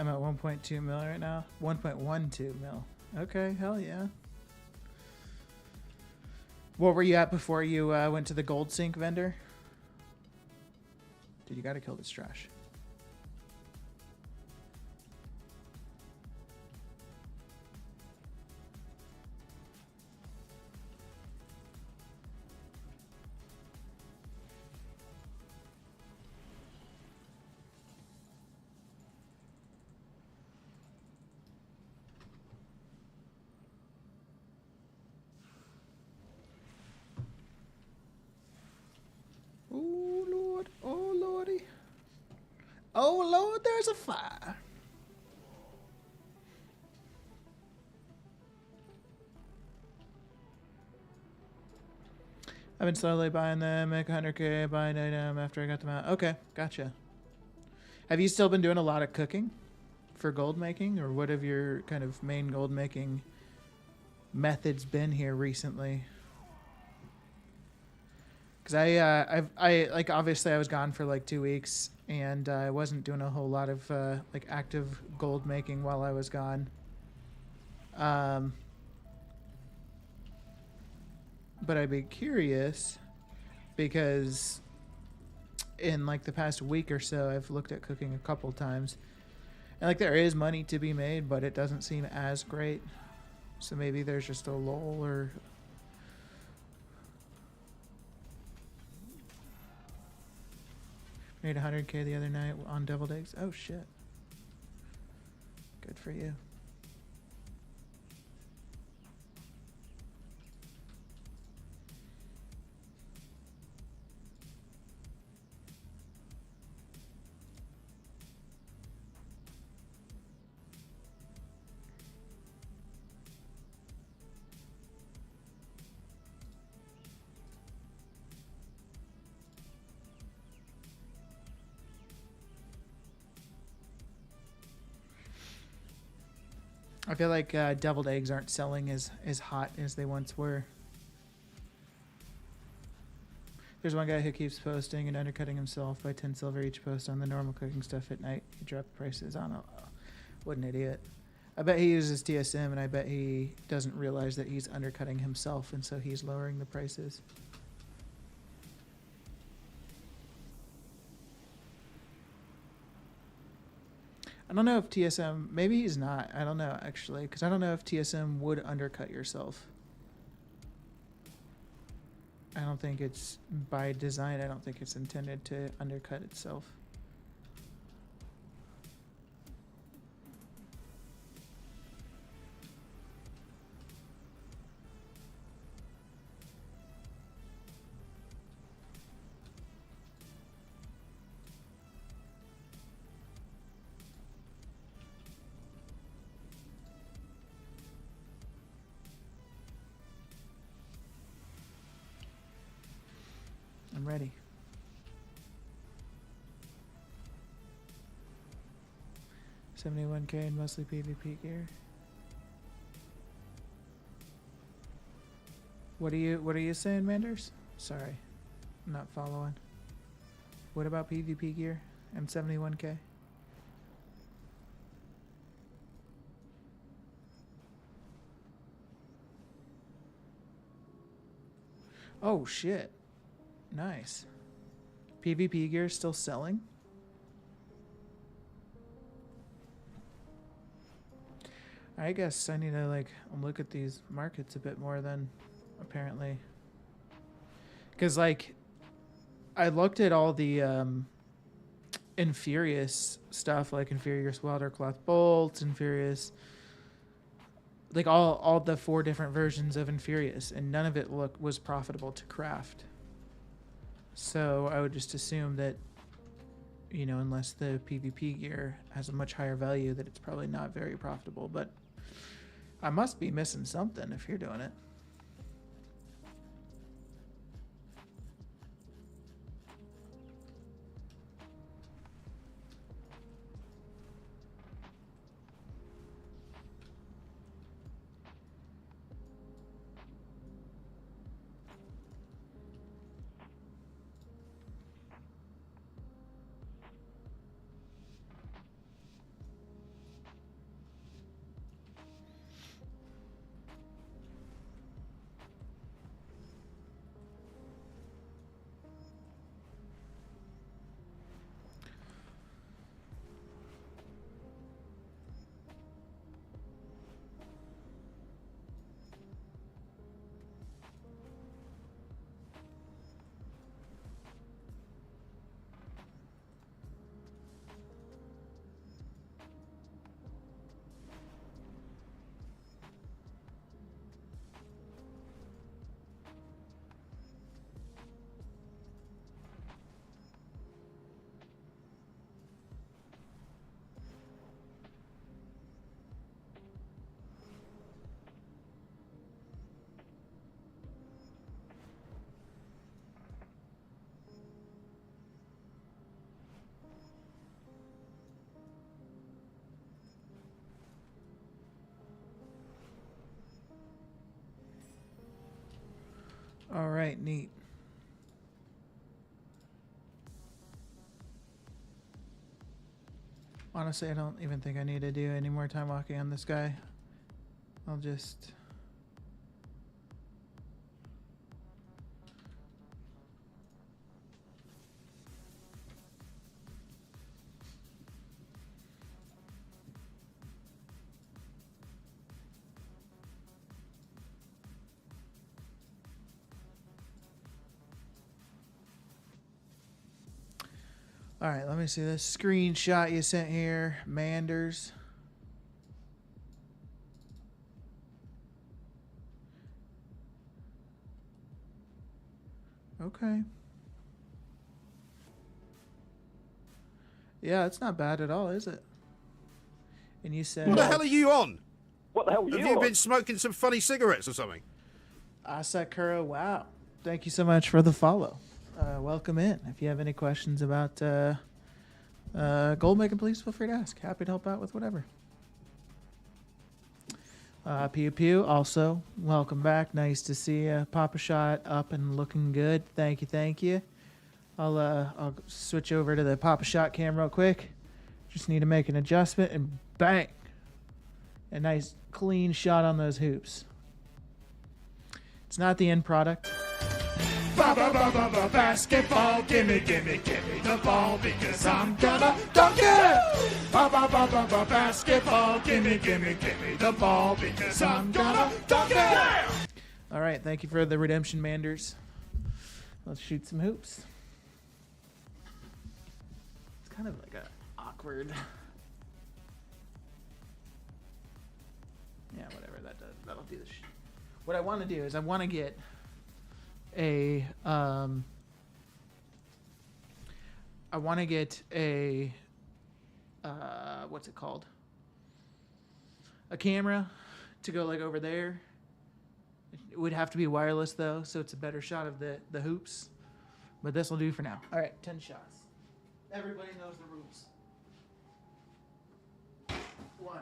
I'm at 1.2 mil right now. 1.12 mil. Okay, hell yeah. What were you at before you went to the gold sink vendor? Dude, you gotta kill this trash. Oh, Lord. Oh, Lordy. Oh, Lord, there's a fire. I've been slowly buying them, make 100K, buying item after I got them out. Okay, gotcha. Have you still been doing a lot of cooking for gold making, or what have your kind of main gold making methods been here recently? Because I like, obviously I was gone for like 2 weeks, and I wasn't doing a whole lot of like active gold making while I was gone. But I'd be curious because in like the past week or so, I've looked at cooking a couple times, and like there is money to be made, but it doesn't seem as great. So maybe there's just a lull or. Made 100K the other night on deviled eggs. Oh shit. Good for you. I feel like deviled eggs aren't selling as hot as they once were. There's one guy who keeps posting and undercutting himself by 10 silver each post on the normal cooking stuff at night. He dropped prices on it. What an idiot. I bet he uses TSM, and I bet he doesn't realize that he's undercutting himself, and so he's lowering the prices. I don't know if TSM, maybe he's not. I don't know, actually, because I don't know if TSM would undercut yourself. I don't think it's by design. I don't think it's intended to undercut itself. I'm ready. $71K in mostly PvP gear. What are you saying, Manders? Sorry, I'm not following. What about PvP gear and 71K? Oh shit. Nice. PvP gear still selling? I guess I need to like look at these markets a bit more then, apparently. Cause like I looked at all the Infurious stuff, like Infurious Welder Cloth Bolts, Infurious, like all the 4 different versions of Infurious, and none of it was profitable to craft. So I would just assume that, you know, unless the PvP gear has a much higher value, that it's probably not very profitable. But I must be missing something if you're doing it. All right, neat. Honestly, I don't even think I need to do any more time walking on this guy. I'll just... All right, let me see this screenshot you sent here. Manders. Okay. Yeah, it's not bad at all, is it? And you said... What the hell are you on? What the hell are Have you you on? been smoking some funny cigarettes or something? Asakura, wow. Thank you so much for the follow. Welcome in. If you have any questions about Goldmaking, please feel free to ask. Happy to help out with whatever. Pew Pew, also, welcome back. Nice to see you. Papa Shot up and looking good. Thank you, thank you. I'll switch over to the Papa Shot cam real quick. Just need to make an adjustment and bang. A nice clean shot on those hoops. It's not the end product. Basketball, gimme, gimme, gimme the ball because I'm gonna dunk it. Basketball, gimme, gimme, gimme the ball because I'm gonna dunk it. All right, thank you for the redemption, Manders. Let's shoot some hoops. It's kind of like a awkward. Yeah, whatever that does. That'll do the shit. What I want to do is I want to get a what's it called? A camera to go like over there. It would have to be wireless though, so it's a better shot of the hoops. But this will do for now. All right, 10 shots. Everybody knows the rules. 1.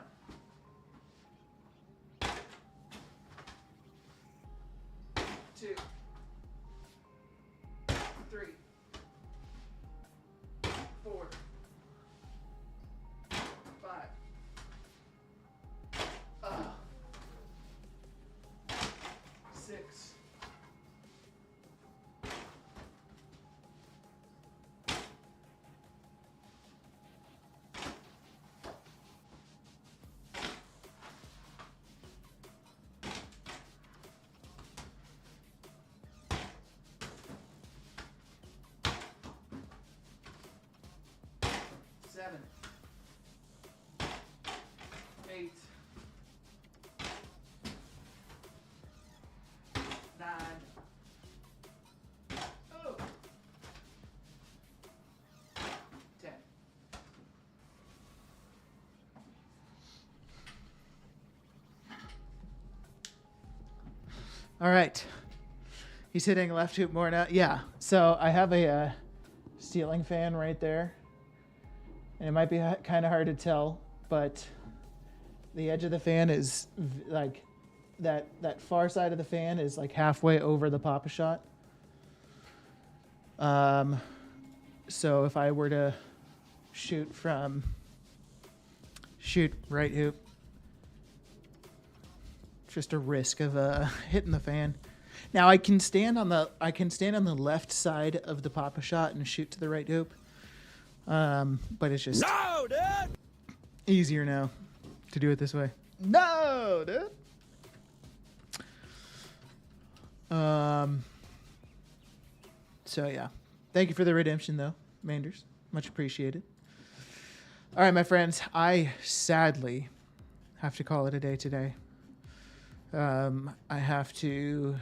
2. 3. 4. 5. 6. 7. 8. 9. Oh. 10. All right. He's hitting left hoop more now. Yeah. So I have a ceiling fan right there. And it might be kind of hard to tell, but the edge of the fan is like that far side of the fan is like halfway over the Papa Shot. So if I were to shoot right hoop, just a risk of hitting the fan. Now I can stand on the left side of the Papa Shot and shoot to the right hoop. But it's just easier now to do it this way. No, dude. So yeah, thank you for the redemption though, Manders. Much appreciated. All right, my friends, I sadly have to call it a day today. I have to.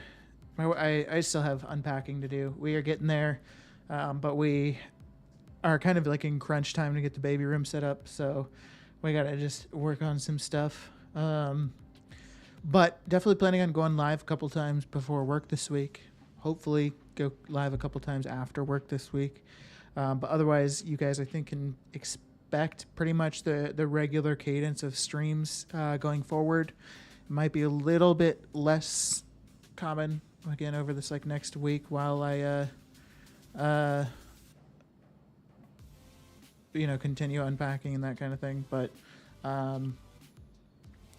I still have unpacking to do. We are getting there, but we are kind of like in crunch time to get the baby room set up, so we gotta just work on some stuff. But definitely planning on going live a couple times before work this week. Hopefully go live a couple times after work this week. But otherwise, you guys I think can expect pretty much the regular cadence of streams going forward. It might be a little bit less common again over this like next week while I continue unpacking and that kind of thing. But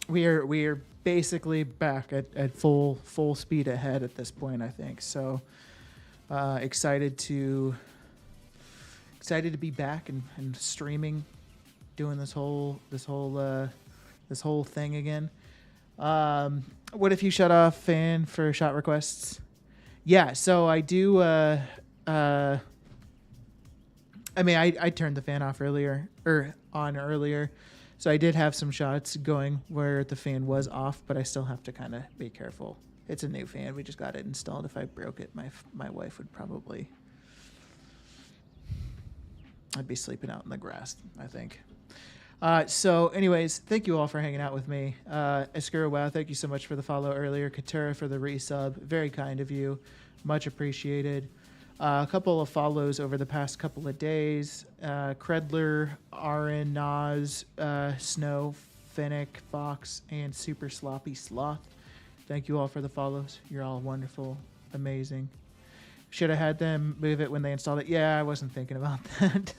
we are basically back at full speed ahead at this point, I think. So excited to be back and streaming, doing this whole thing again. What if you shut off fan for shot requests? Yeah, so I do. I turned the fan off earlier or on earlier, so I did have some shots going where the fan was off, but I still have to kind of be careful. It's a new fan. We just got it installed. If I broke it, my wife would probably. I'd be sleeping out in the grass, I think. So anyways, thank you all for hanging out with me. Eskura, wow, thank you so much for the follow earlier. Katura for the resub. Very kind of you. Much appreciated. A couple of follows over the past couple of days. Credler, Arin, Nas, Snow, Fennec, Fox, and Super Sloppy Sloth. Thank you all for the follows. You're all wonderful. Amazing. Should have had them move it when they installed it. Yeah, I wasn't thinking about that.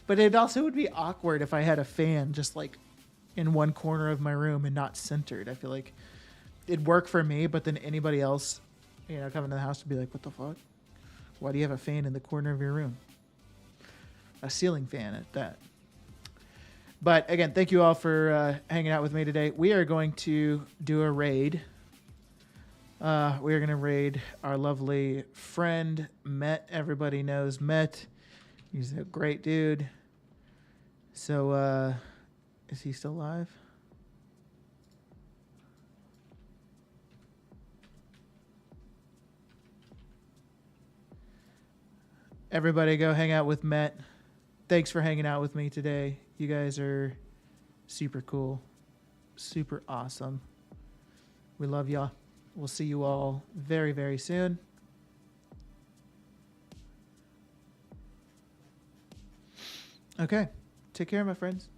But it also would be awkward if I had a fan just like in one corner of my room and not centered. I feel like it'd work for me, but then anybody else, coming to the house would be like, what the fuck? Why do you have a fan in the corner of your room? A ceiling fan at that. But again, thank you all for hanging out with me today. We are going to do a raid. We are going to raid our lovely friend, Met. Everybody knows Met. He's a great dude. So, is he still alive? Everybody go hang out with Met. Thanks for hanging out with me today. You guys are super cool. Super awesome. We love y'all. We'll see you all very, very soon. Okay. Take care, my friends.